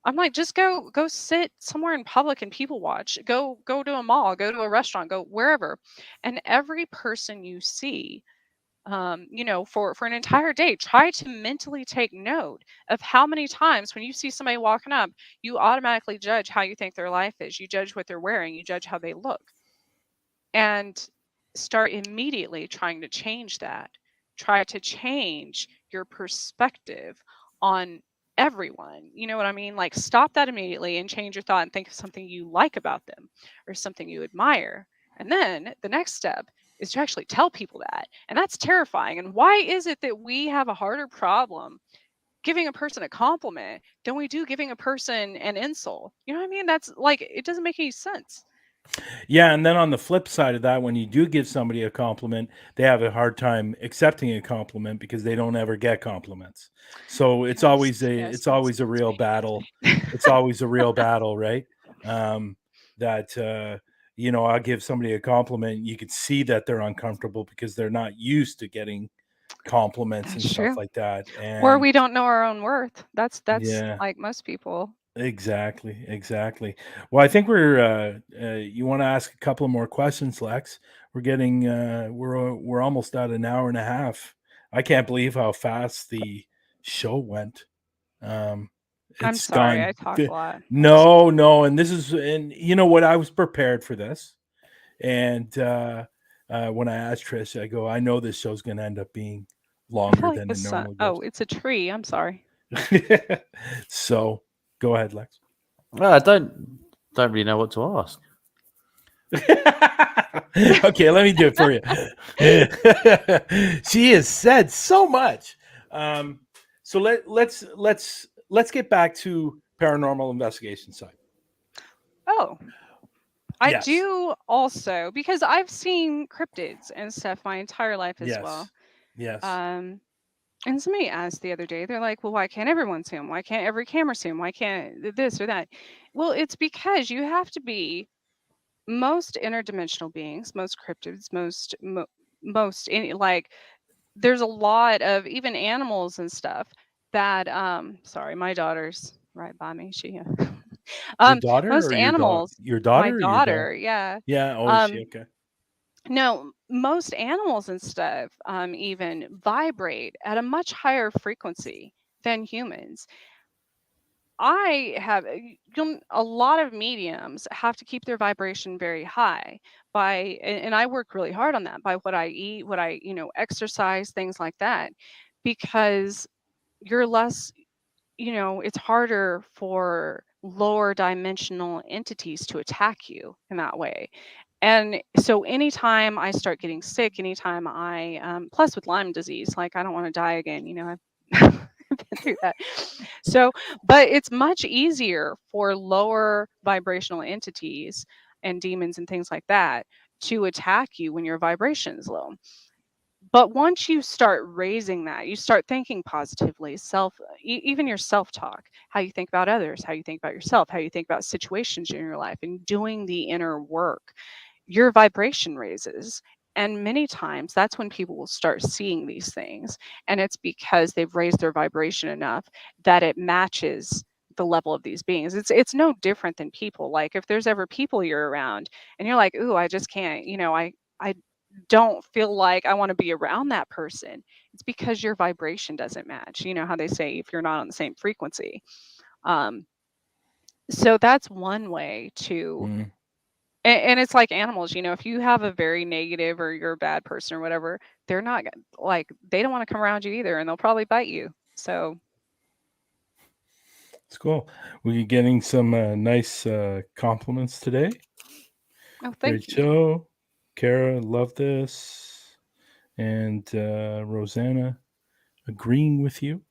I'm like, "Just go sit somewhere in public and people watch. Go to a mall, go to a restaurant, go wherever. And every person you see, for an entire day, try to mentally take note of how many times when you see somebody walking up, you automatically judge how you think their life is. You judge what they're wearing, you judge how they look, and start immediately trying to change that. Try to change your perspective on everyone. You know what I mean? Like, stop that immediately and change your thought and think of something you like about them or something you admire. And then the next step is to actually tell people that. And that's terrifying. And why is it that we have a harder problem giving a person a compliment than we do giving a person an insult? You know what I mean? That's like, it doesn't make any sense. Yeah, and then on the flip side of that, when you do give somebody a compliment, they have a hard time accepting a compliment because they don't ever get compliments. So it's always Yes, a that's real me. battle. It's always a real battle, right? That I'll give somebody a compliment, you could see that they're uncomfortable because they're not used to getting compliments and That's stuff true. like that. Or And we don't know our own worth. That's yeah, like most people. exactly, exactly. Well, I think you want to ask a couple of more questions, Lex. We're getting we're almost at an hour and a half. I can't believe how fast the show went. Um I'm it's sorry, I gone. talk a lot. No, no, and you know what, I was prepared for this. And when I asked Trish, I go, I know this show's going to end up being I feel longer like than the it sun. normally Oh, goes. it's a tree. I'm sorry. So go ahead, Lex. Well, I don't really know what to ask. Okay, let me do it for you. She has said so much. So let's get back to paranormal investigation side. Oh, I Yes, do also, because I've seen cryptids and stuff my entire life as well. yes, yes. Um, and somebody asked the other day, they're like, "Well, why can't everyone see them? Why can't every camera see them? Why can't this or that?" Well, it's because you have to be most interdimensional beings, most cryptids, most any like there's a lot of even animals and stuff that sorry, my daughter's right by me. She Your daughter most or your dog? animals, Your my daughter or your dog? daughter, yeah. Yeah. Oh, is she Um okay? no, most animals and stuff even vibrate at a much higher frequency than humans. I have a lot of mediums have to keep their vibration very high and I work really hard on that by what I eat, what I, exercise, things like that, because you're less, it's harder for lower dimensional entities to attack you in that way. And so anytime I start getting sick, anytime plus with Lyme disease, like, I don't want to die again, I've been through that. So, but it's much easier for lower vibrational entities and demons and things like that to attack you when your vibration is low. But once you start raising that, you start thinking positively, even your self-talk, how you think about others, how you think about yourself, how you think about situations in your life, and doing the inner work, your vibration raises. And many times that's when people will start seeing these things. And it's because they've raised their vibration enough that it matches the level of these beings. It's no different than people. Like, if there's ever people you're around and you're like, "Ooh, I just can't, I don't feel like I want to be around that person. It's because your vibration doesn't match. You know how they say if you're not on the same frequency. So that's one way to, and it's like animals, you know, if you have a very negative or you're a bad person or whatever, they're not like, they don't want to come around you either, and they'll probably bite you. So it's cool. We're getting some nice compliments today. oh, Great show. Kara, love this. And Rosanna, agreeing with you.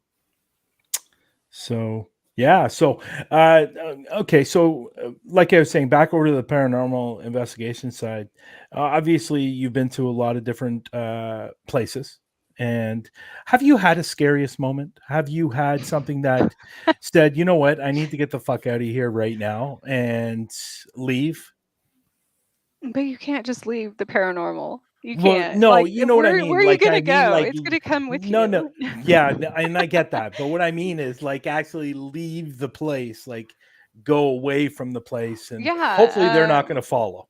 So yeah, so okay, so like I was saying, back over to the paranormal investigation side. Obviously, you've been to a lot of different places. And have you had a scariest moment? Have you had something that said, you know what, I need to get the fuck out of here right now and leave? But you can't just leave the paranormal. You Well, can't. no, Like, you know what I mean. where are you Like, gonna I mean, go? like, It's gonna come with no, you. yeah, and I get that. But what I mean is, like, actually leave the place, like, go away from the place, and hopefully they're not going to follow.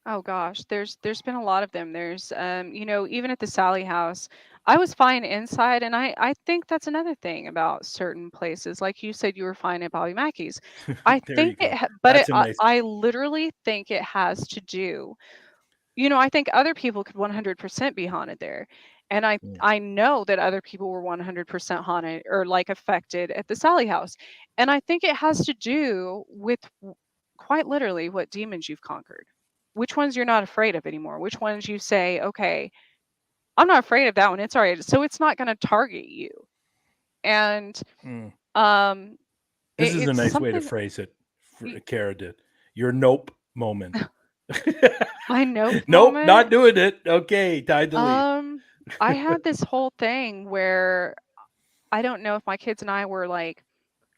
Oh gosh, there's been a lot of them. There's you know, even at the Sally house, I was fine inside, and I think that's another thing about certain places. Like you said, you were fine at Bobby Mackey's. I There you think go. but That's a nice. I literally think it has to do. You know, I think other people could 100% be haunted there. And I know that other people were 100% haunted or like affected at the Sally house. And I think it has to do with quite literally what demons you've conquered. Which ones you're not afraid of anymore. Which ones you say, okay, I'm not afraid of that one. It's all right. So it's not going to target you. And this is a it's nice way to something phrase it. Kara did your nope moment. My nope Nope, moment. not doing it. Okay, time to leave. I had this whole thing where I don't know if my kids and I were like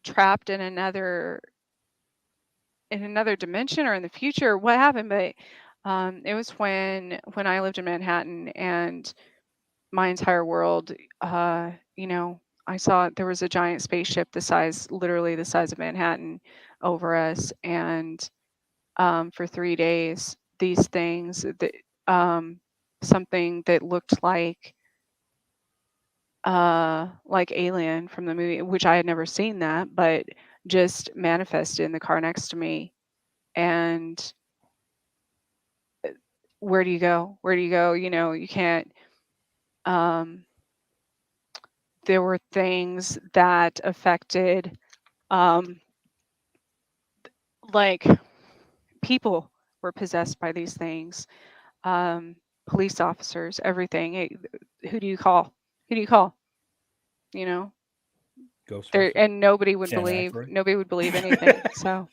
trapped in another dimension or in the future, what happened, but it was when I lived in Manhattan, and my entire world, you know, I saw there was a giant spaceship literally the size of Manhattan over us, and for 3 days, these things that something that looked like Alien from the movie, which I had never seen that, but just manifested in the car next to me. And where do you go? Where do you go? You know, you can't. There were things that affected, like people were possessed by these things. Police officers, everything. Hey, who do you call? Who do you call? You know, and nobody would believe anything. So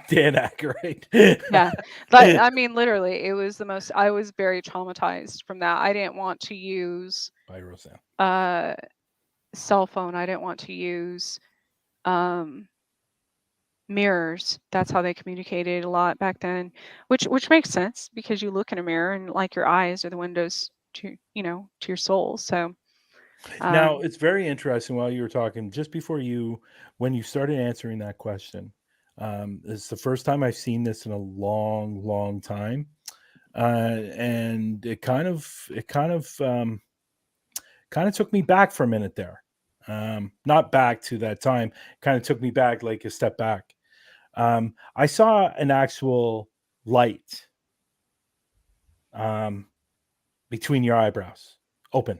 Dan Aykroyd. yeah, but I mean, literally, it was the most. I was very traumatized from that. I didn't want to use cell phone. I didn't want to use mirrors. That's how they communicated a lot back then, which makes sense because you look in a mirror and like your eyes are the windows to to your soul. So now it's very interesting. While you were talking, just before when you started answering that question, it's the first time I've seen this in a long, long time, and it kind of took me back for a minute there. Not back to that time. Kind of took me back, like a step back. I saw an actual light between your eyebrows, open.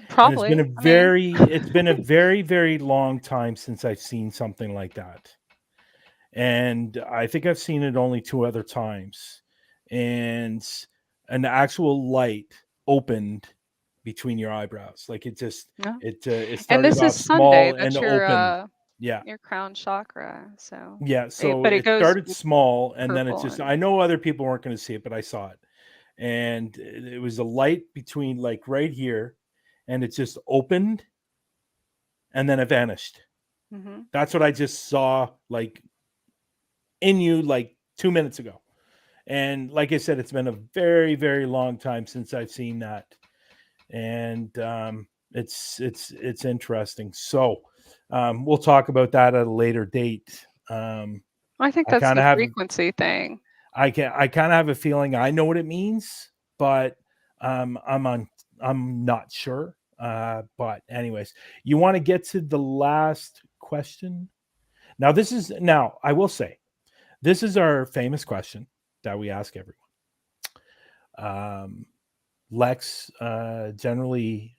Probably. And it's been a very, very long time since I've seen something like that. And I think I've seen it only 2 other times. And an actual light opened between your eyebrows. Like it just, it started and this off is small Sunday. and That's opened. your crown chakra. So yeah, so but it goes started small, and then it's just, and... I know other people weren't going to see it, but I saw it. And it was a light between, like, right here, and it just opened and then it vanished. Mm-hmm. That's what I just saw, like, in you, like 2 minutes ago. And like I said, it's been a very, very long time since I've seen that. And it's interesting. So we'll talk about that at a later date. I think that's the frequency thing. I kind of have a feeling I know what it means, but I'm not sure. But anyways, you want to get to the last question. Now I will say, this is our famous question that we ask everyone. Lex generally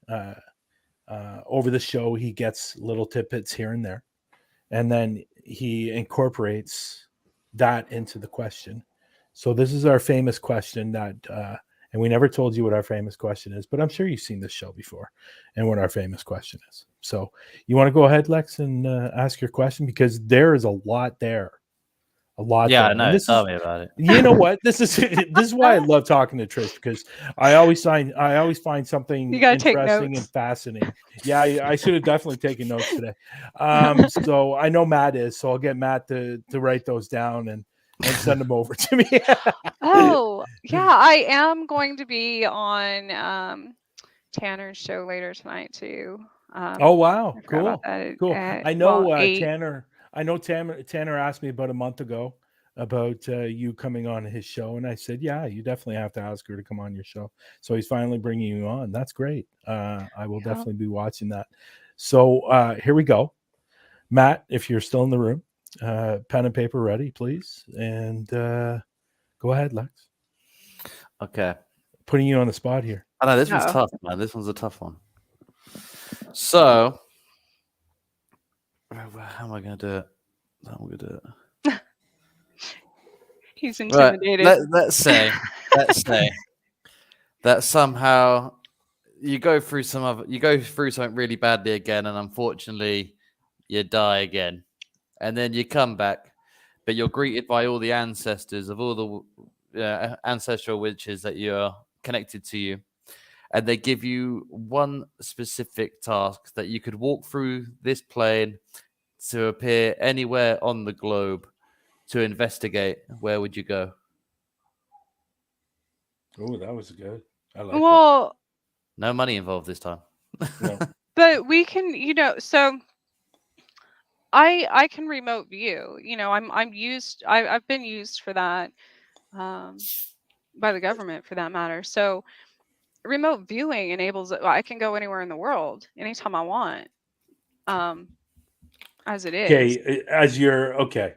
over the show, he gets little tidbits here and there, and then he incorporates that into the question. So this is our famous question that, and we never told you what our famous question is, but I'm sure you've seen this show before and what our famous question is. So you want to go ahead, Lex, and ask your question, because there is a lot there. A lot. Yeah, there. I know. Tell me about it. You know what? This is why I love talking to Trish, because I always find something interesting and fascinating. Yeah, I should have definitely taken notes today. So I know Matt is, so I'll get Matt to write those down and send them over to me. Oh, yeah, I am going to be on Tanner's show later tonight too. Oh wow, cool. Cool. I know Tanner. I know Tanner asked me about a month ago about you coming on his show, and I said, yeah, you definitely have to ask her to come on your show. So he's finally bringing you on. That's great. I will definitely be watching that. So here we go. Matt, if you're still in the room, pen and paper ready, please, and go ahead, Lex. Okay. Putting you on the spot here. I know this one's tough, man. This one's a tough one. So, how am I going to do it? How am I going to do it? He's intimidated. Right. Let's say that somehow you go through something really badly again, and unfortunately you die again, and then you come back, but you're greeted by all the ancestors of all the ancestral witches that you're connected to you, and they give you one specific task that you could walk through this plane to appear anywhere on the globe to investigate. Where would you go? Oh, that was good. I like that. No money involved this time. No. But we can, so I can remote view. I've been used for that by the government, for that matter. So remote viewing enables I can go anywhere in the world anytime I want. As it is. Okay, as you're okay.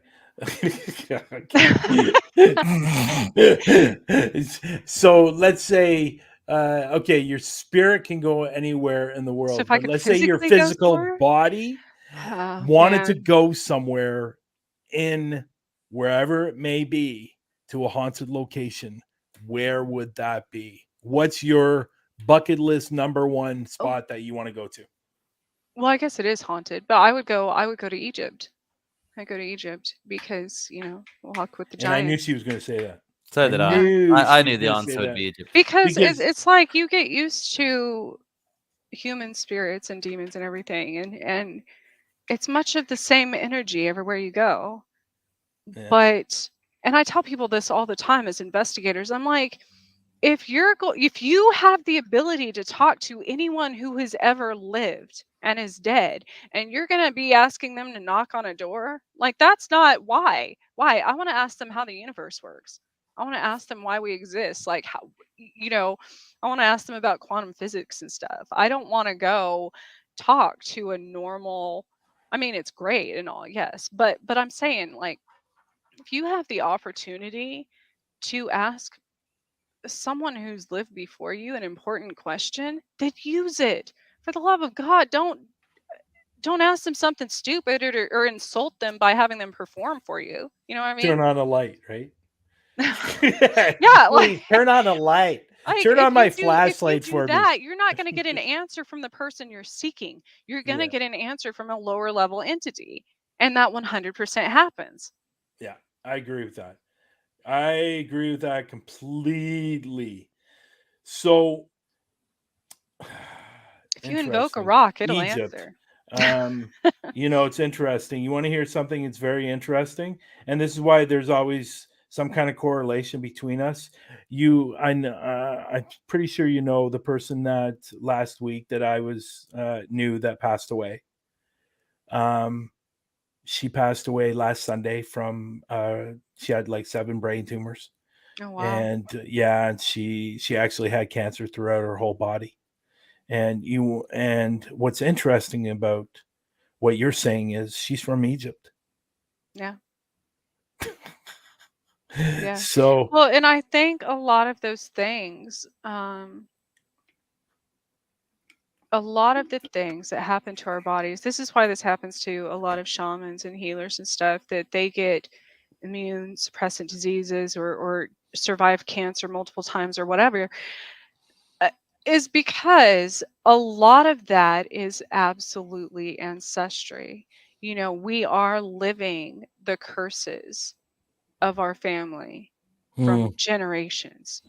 So let's say okay, your spirit can go anywhere in the world, So if I but could let's say your physically go physical somewhere? body Oh, wanted to man. go somewhere in wherever it may be, to a haunted location. Where would that be? What's your bucket list number one spot that you want to go to? Well, I guess it is haunted, but I would go to Egypt. I'd go to Egypt because, walk with the And I knew giants. she was going to say that. So did I. I knew the answer would be Egypt. Because it's like you get used to human spirits and demons and everything, and it's much of the same energy everywhere you go. Yeah. But, and I tell people this all the time as investigators, I'm like, if you have the ability to talk to anyone who has ever lived and is dead, and you're going to be asking them to knock on a door, like, that's not why. I want to ask them how the universe works. I want to ask them why we exist. Like, how, I want to ask them about quantum physics and stuff. I don't want to go talk to a normal, I mean, it's great and all, yes, but I'm saying, like, if you have the opportunity to ask someone who's lived before you an important question, then use it. For the love of God, don't ask them something stupid or insult them by having them perform for you. You know what I mean? Turn on a light, right? Yeah, please turn on a light. Turn on my flashlight for me. You're not going to get an answer from the person you're seeking. You're going to get an answer from a lower level entity, and that 100% happens. Yeah, I agree with that. I agree with that completely. So, if you invoke a rock, it'll answer. It's interesting. You want to hear something that's very interesting, and this is why there's always some kind of correlation between us. I'm pretty sure you know the person that last week that I knew that passed away. she passed away last Sunday from she had like 7 brain tumors. Oh wow. And and she actually had cancer throughout her whole body. And what's interesting about what you're saying is she's from Egypt. Yeah. Yeah. So Well, and I think a lot of those things, a lot of the things that happen to our bodies, this is why this happens to a lot of shamans and healers and stuff, that they get immune suppressant diseases or survive cancer multiple times or whatever, is because a lot of that is absolutely ancestry. You know, we are living the curses of our family from generations.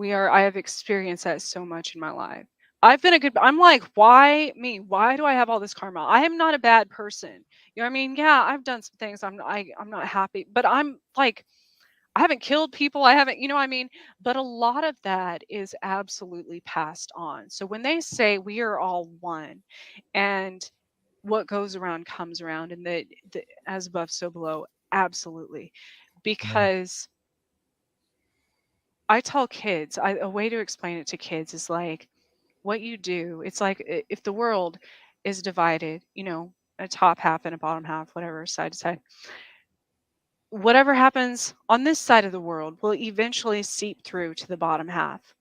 I have experienced that so much in my life. I'm like, why me? Why do I have all this karma? I am not a bad person. You know what I mean? Yeah, I've done some things I'm not happy, but I'm like, I haven't killed people. I haven't, you know what I mean? But a lot of that is absolutely passed on. So when they say we are all one and what goes around comes around, and the as above, so below, absolutely. Because I tell kids, a way to explain it to kids is like, what you do, it's like if the world is divided, you know, a top half and a bottom half, whatever, side to side, whatever happens on this side of the world will eventually seep through to the bottom half,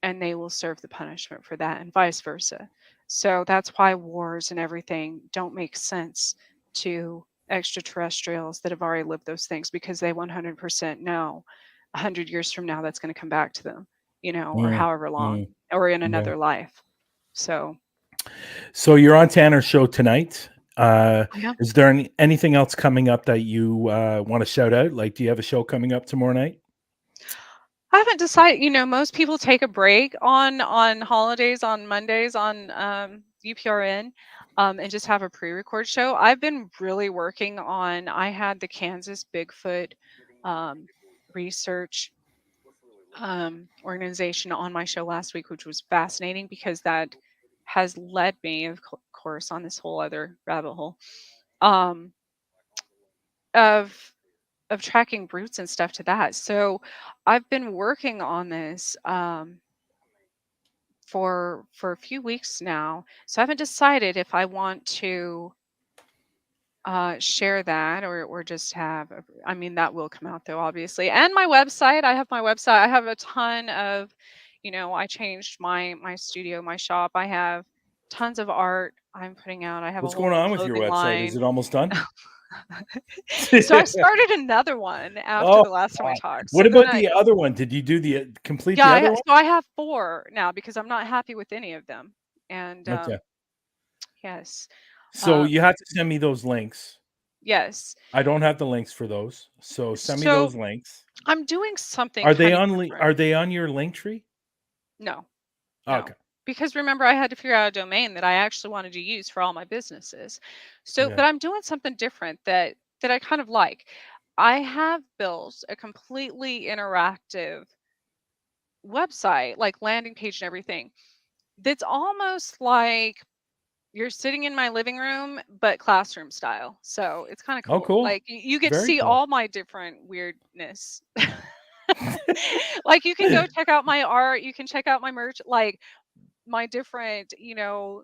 and they will serve the punishment for that, and vice versa. So that's why wars and everything don't make sense to extraterrestrials that have already lived those things, because they 100% know 100 years from now that's going to come back to them, you know, or however long, or in another life. So you're on Tanner's show tonight. yeah. Is there anything else coming up that you want to shout out? Like, do you have a show coming up tomorrow night? I haven't decided. You know, most people take a break on holidays, on Mondays, on UPRN, and just have a pre-record show. I've been really working on. I had the Kansas Bigfoot research organization on my show last week, which was fascinating because that has led me, of course, on this whole other rabbit hole um, of tracking roots and stuff to that. So I've been working on this for a few weeks now. So I haven't decided if I want to share that or just have I mean, that will come out though, obviously. And my website, I have my website. I have a ton of, you know, I changed my studio, my shop. I have tons of art I'm putting out. I have a What's going whole on with your clothing website? Is line. it almost done? So I started another one after Oh, the last time we God. talked. So What then about the other one? Did you do complete the other one? so I have 4 now because I'm not happy with any of them. And Okay. yes. So you have to send me those links. Yes. I don't have the links for those. So send me those links. I'm doing something Are they kind of on different. are they on your Linktree? No. Okay. Because remember, I had to figure out a domain that I actually wanted to use for all my businesses. So, but I'm doing something different that I kind of like. I have built a completely interactive website, like landing page and everything. That's almost like you're sitting in my living room, but classroom style. So it's kind of Oh, cool. cool. Like you get to Very see cool. all my different weirdness. Like you can go check out my art, you can check out my merch, like my different, you know,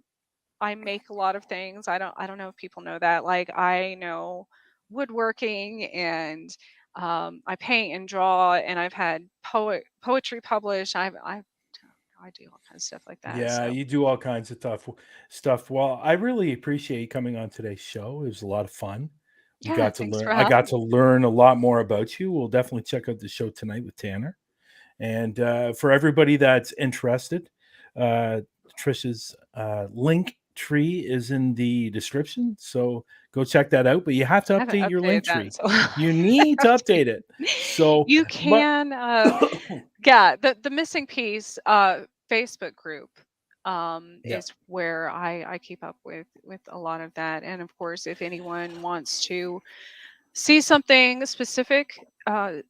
I make a lot of things. I don't know if people know that. Like I know woodworking and I paint and draw, and I've had poetry published. I do all kinds of stuff like that. Yeah, So you do all kinds of stuff. Well, I really appreciate you coming on today's show. It was a lot of fun. We yeah, got to thanks learn. for I got having to me. learn a lot more about you. We'll definitely check out the show tonight with Tanner. And for everybody that's interested, uh, Trish's link tree is in the description. So go check that out. But you have to I haven't update your updated link that in tree. so long. You need to update it. So, You but can yeah, the missing piece Facebook group yeah. is where I keep up with a lot of that. And of course, if anyone wants to see something specific,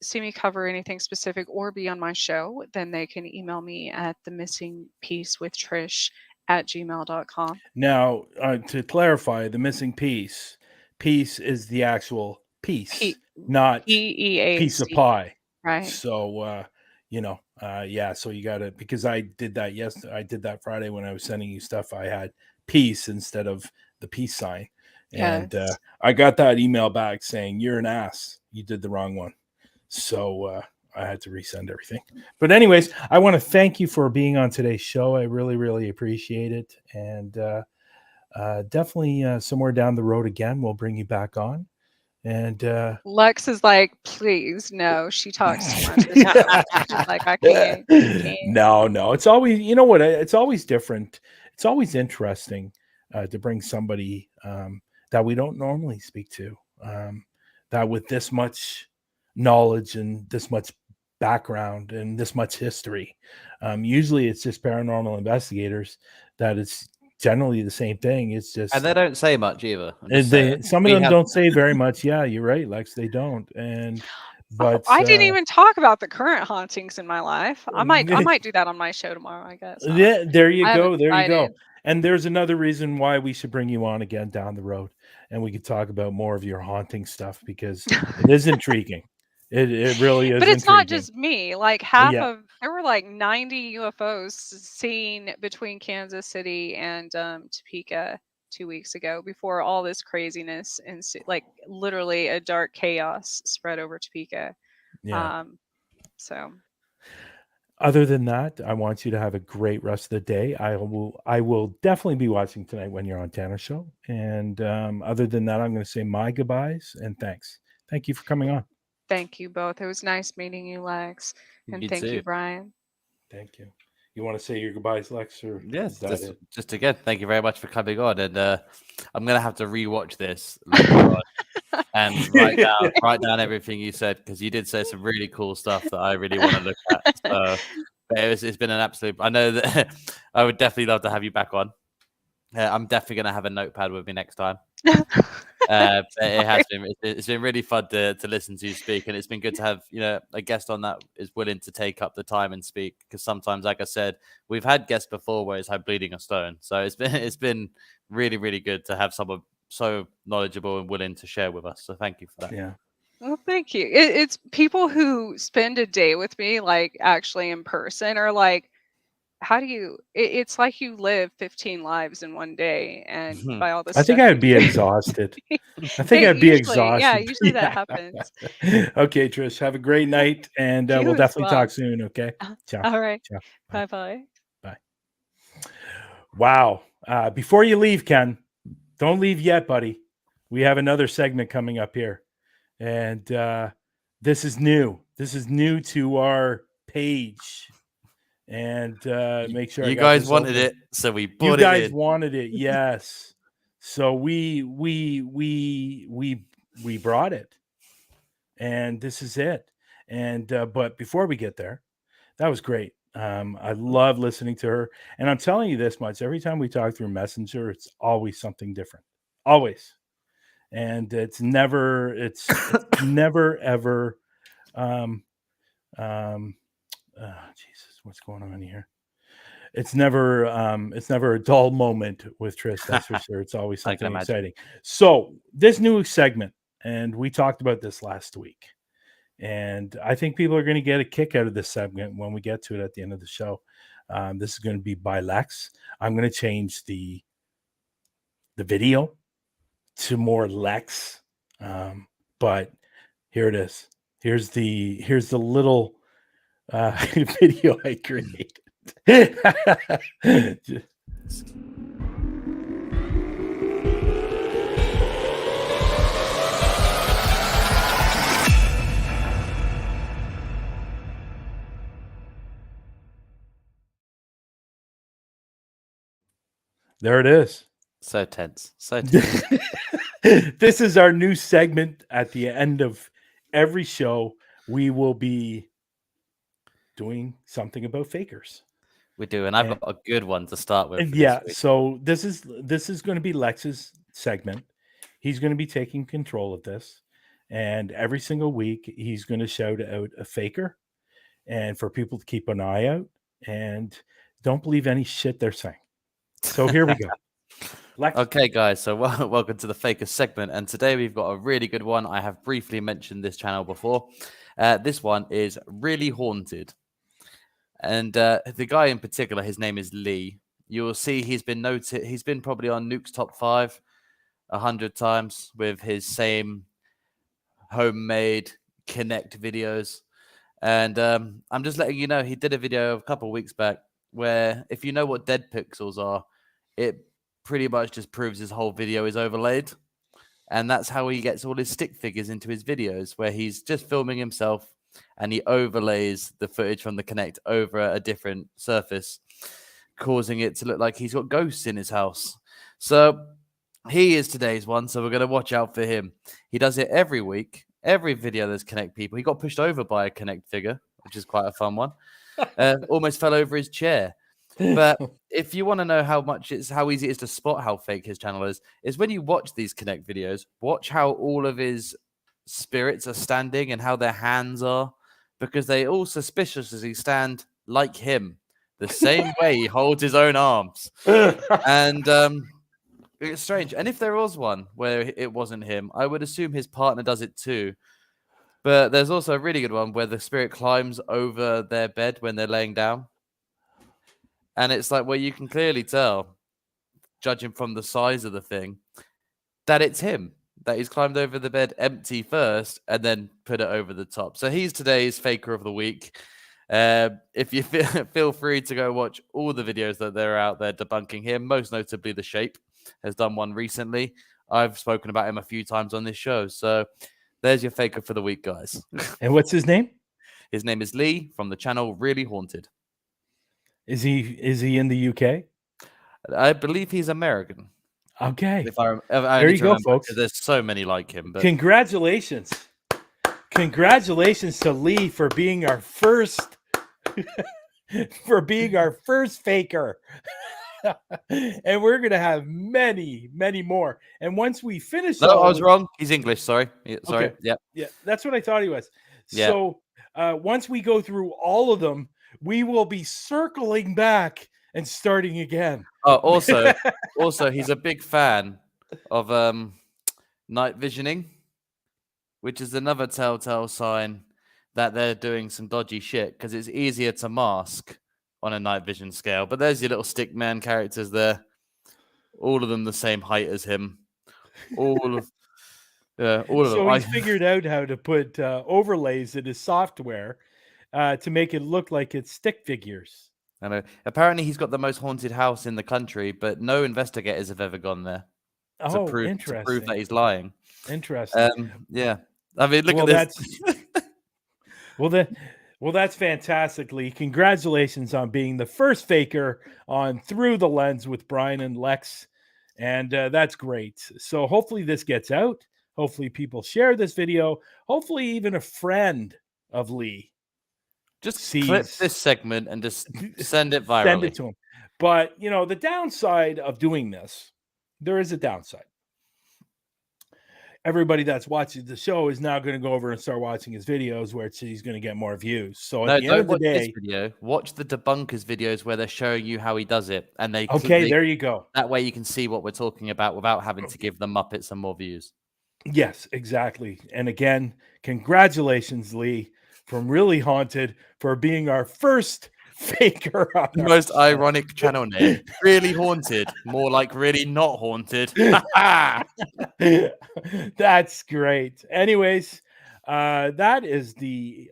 see me cover anything specific or be on my show, then they can email me at the missing piece with Trish at gmail.com. Now, to clarify, the missing piece, Piece is the actual piece, not piece of pie. Right. So, yeah, so you got to, because I did that yesterday. I did that Friday when I was sending you stuff. I had peace instead of the peace sign. And Yes. I got that email back saying, you're an ass. You did the wrong one. So I had to resend everything. But anyways, I want to thank you for being on today's show. I really, really appreciate it. And definitely somewhere down the road again, we'll bring you back on. And Lex is like, please, no, she talks too much. She's like, I can't. No. It's always, you know what? It's always different. It's always interesting to bring somebody that we don't normally speak to, that with this much knowledge and this much background and this much history. Usually it's just paranormal investigators that it's generally the same thing. It's just, and they don't say much either. Some of them don't say very much. Yeah, you're right, Lex. They don't. But I didn't even talk about the current hauntings in my life. I might do that on my show tomorrow, I guess. Yeah, there you go. And there's another reason why we should bring you on again down the road, and we could talk about more of your haunting stuff, because it is intriguing. It really is. But it's intriguing. not just me. Like there were like 90 UFOs seen between Kansas City and Topeka 2 weeks ago, before all this craziness and like literally a dark chaos spread over Topeka. Yeah. So other than that, I want you to have a great rest of the day. I will definitely be watching tonight when you're on Tanner's show. And other than that, I'm going to say my goodbyes and thanks. Thank you for coming on. Thank you both. It was nice meeting you, Lex. And thank you, Bryan. Thank you. You want to say your goodbyes, Lex? Or yes, just again, thank you very much for coming on. And I'm going to have to rewatch this later on and write down everything you said, because you did say some really cool stuff that I really want to look at. So it's been an absolute. I know that I would definitely love to have you back on. I'm definitely going to have a notepad with me next time. It's been really fun to listen to you speak, and it's been good to have a guest on that is willing to take up the time and speak, because sometimes, like I said, we've had guests before where it's had bleeding a stone, so it's been really, really good to have someone so knowledgeable and willing to share with us. So thank you for that. Yeah. Well, thank you. It's people who spend a day with me, like actually in person, are like, how do you, it's like you live 15 lives in one day, and by all this I think I'd be exhausted. Yeah, usually that happens. Okay, Trish, have a great night, and we'll definitely talk soon. Okay. Ciao. All right. Ciao. Bye. Bye. Wow. Before you leave, Ken, don't leave yet, buddy. We have another segment coming up here, and this is new. This is new to our page. And make sure you guys wanted it, so we put it in. You guys wanted it, yes. So we brought it, and this is it. And but before we get there, that was great. I love listening to her, and I'm telling you this much: every time we talk through Messenger, it's always something different, always. And it's never ever. Jesus, what's going on here? It's never a dull moment with Trish, that's for sure. It's always something exciting. So this new segment, and we talked about this last week, and I think people are going to get a kick out of this segment when we get to it at the end of the show. This is going to be by Lex. I'm going to change the video to more Lex, but here it is. Here's the little video I created. There it is. So tense. This is our new segment at the end of every show. We will be doing something about fakers. We do, and I've got a good one to start with. Yeah, so this is going to be Lex's segment. He's going to be taking control of this, and every single week he's going to shout out a faker, and for people to keep an eye out and don't believe any shit they're saying. So here we go. Lex? Okay, guys, so welcome to the Faker segment. And today we've got a really good one. I have briefly mentioned this channel before. This one is Really Haunted. And the guy in particular, his name is Lee. You will see he's been noted. He's been probably on Nuke's top 5 100 times with his same homemade Connect videos. And I'm just letting you know, he did a video a couple of weeks back where, if you know what dead pixels are, it pretty much just proves his whole video is overlaid. And that's how he gets all his stick figures into his videos, where he's just filming himself and he overlays the footage from the Connect over a different surface, causing it to look like he's got ghosts in his house. So he is today's one, so we're going to watch out for him. He does it every week. Every video there's Connect people. He got pushed over by a Connect figure, which is quite a fun one. Almost fell over his chair. But if you want to know how easy it is to spot how fake his channel is when you watch these Connect videos, watch how all of his spirits are standing and how their hands are, because they all suspiciously stand like him, the same way he holds his own arms. And it's strange. And if there was one where it wasn't him, I would assume his partner does it too. But there's also a really good one where the spirit climbs over their bed when they're laying down. And it's like, where you can clearly tell, judging from the size of the thing, that it's him, that he's climbed over the bed empty first and then put it over the top. So he's today's Faker of the Week. If you feel free to go watch all the videos that they're out there debunking him, most notably The Shape has done one recently. I've spoken about him a few times on this show. So there's your Faker for the Week, guys. And what's his name? His name is Lee from the channel Really Haunted. Is he in the UK? I believe he's American. Okay. If I there you go, folks. There's so many like him. But congratulations. Congratulations to Lee for being our first faker. And we're going to have many, many more. And once we finish... No, I was wrong. He's English. Sorry. Sorry. Okay. Yeah. Yeah, that's what I thought he was. Yeah. So once we go through all of them, we will be circling back and starting again. Oh, also, he's a big fan of night visioning, which is another telltale sign that they're doing some dodgy shit, because it's easier to mask on a night vision scale. But there's your little stick man characters there, all of them the same height as him. All of them. So he's figured out how to put overlays in his software to make it look like it's stick figures. I know. Apparently, he's got the most haunted house in the country, but no investigators have ever gone there to prove that he's lying. Interesting. Yeah. I mean, look at this. Well, that's fantastically. Congratulations on being the first faker on Through the Lens with Bryan and Lex. And that's great. So hopefully this gets out. Hopefully people share this video. Hopefully even a friend of Lee just clip this segment and just send it virally. Send it to him. But, the downside of doing this, there is a downside. Everybody that's watching the show is now going to go over and start watching his videos, where he's going to get more views. So at the end of the day, watch the debunkers videos where they're showing you how he does it. And there you go. That way you can see what we're talking about without having to give the Muppets some more views. Yes, exactly. And again, congratulations, Lee, from Really Haunted, for being our first faker. The most ironic channel name. Really Haunted. More like Really Not Haunted. That's great. Anyways, that is the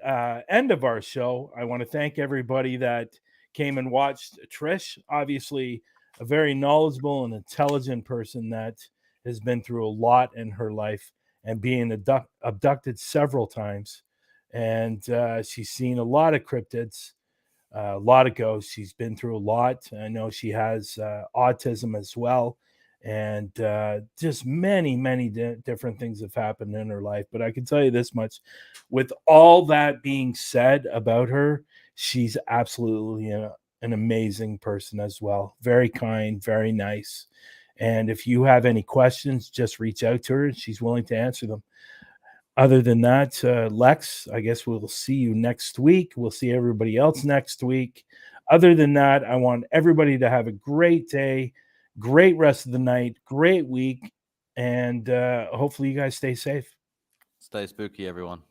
end of our show. I want to thank everybody that came and watched. Trish, obviously a very knowledgeable and intelligent person that has been through a lot in her life and being abducted several times. And she's seen a lot of cryptids, a lot of ghosts. She's been through a lot. I know she has autism as well. And just many, many different things have happened in her life. But I can tell you this much, with all that being said about her, she's absolutely an amazing person as well. Very kind, very nice. And if you have any questions, just reach out to her and she's willing to answer them. Other than that, Lex, I guess we'll see you next week. We'll see everybody else next week. Other than that, I want everybody to have a great day, Great rest of the night. Great week. And hopefully you guys stay safe. Stay spooky, everyone.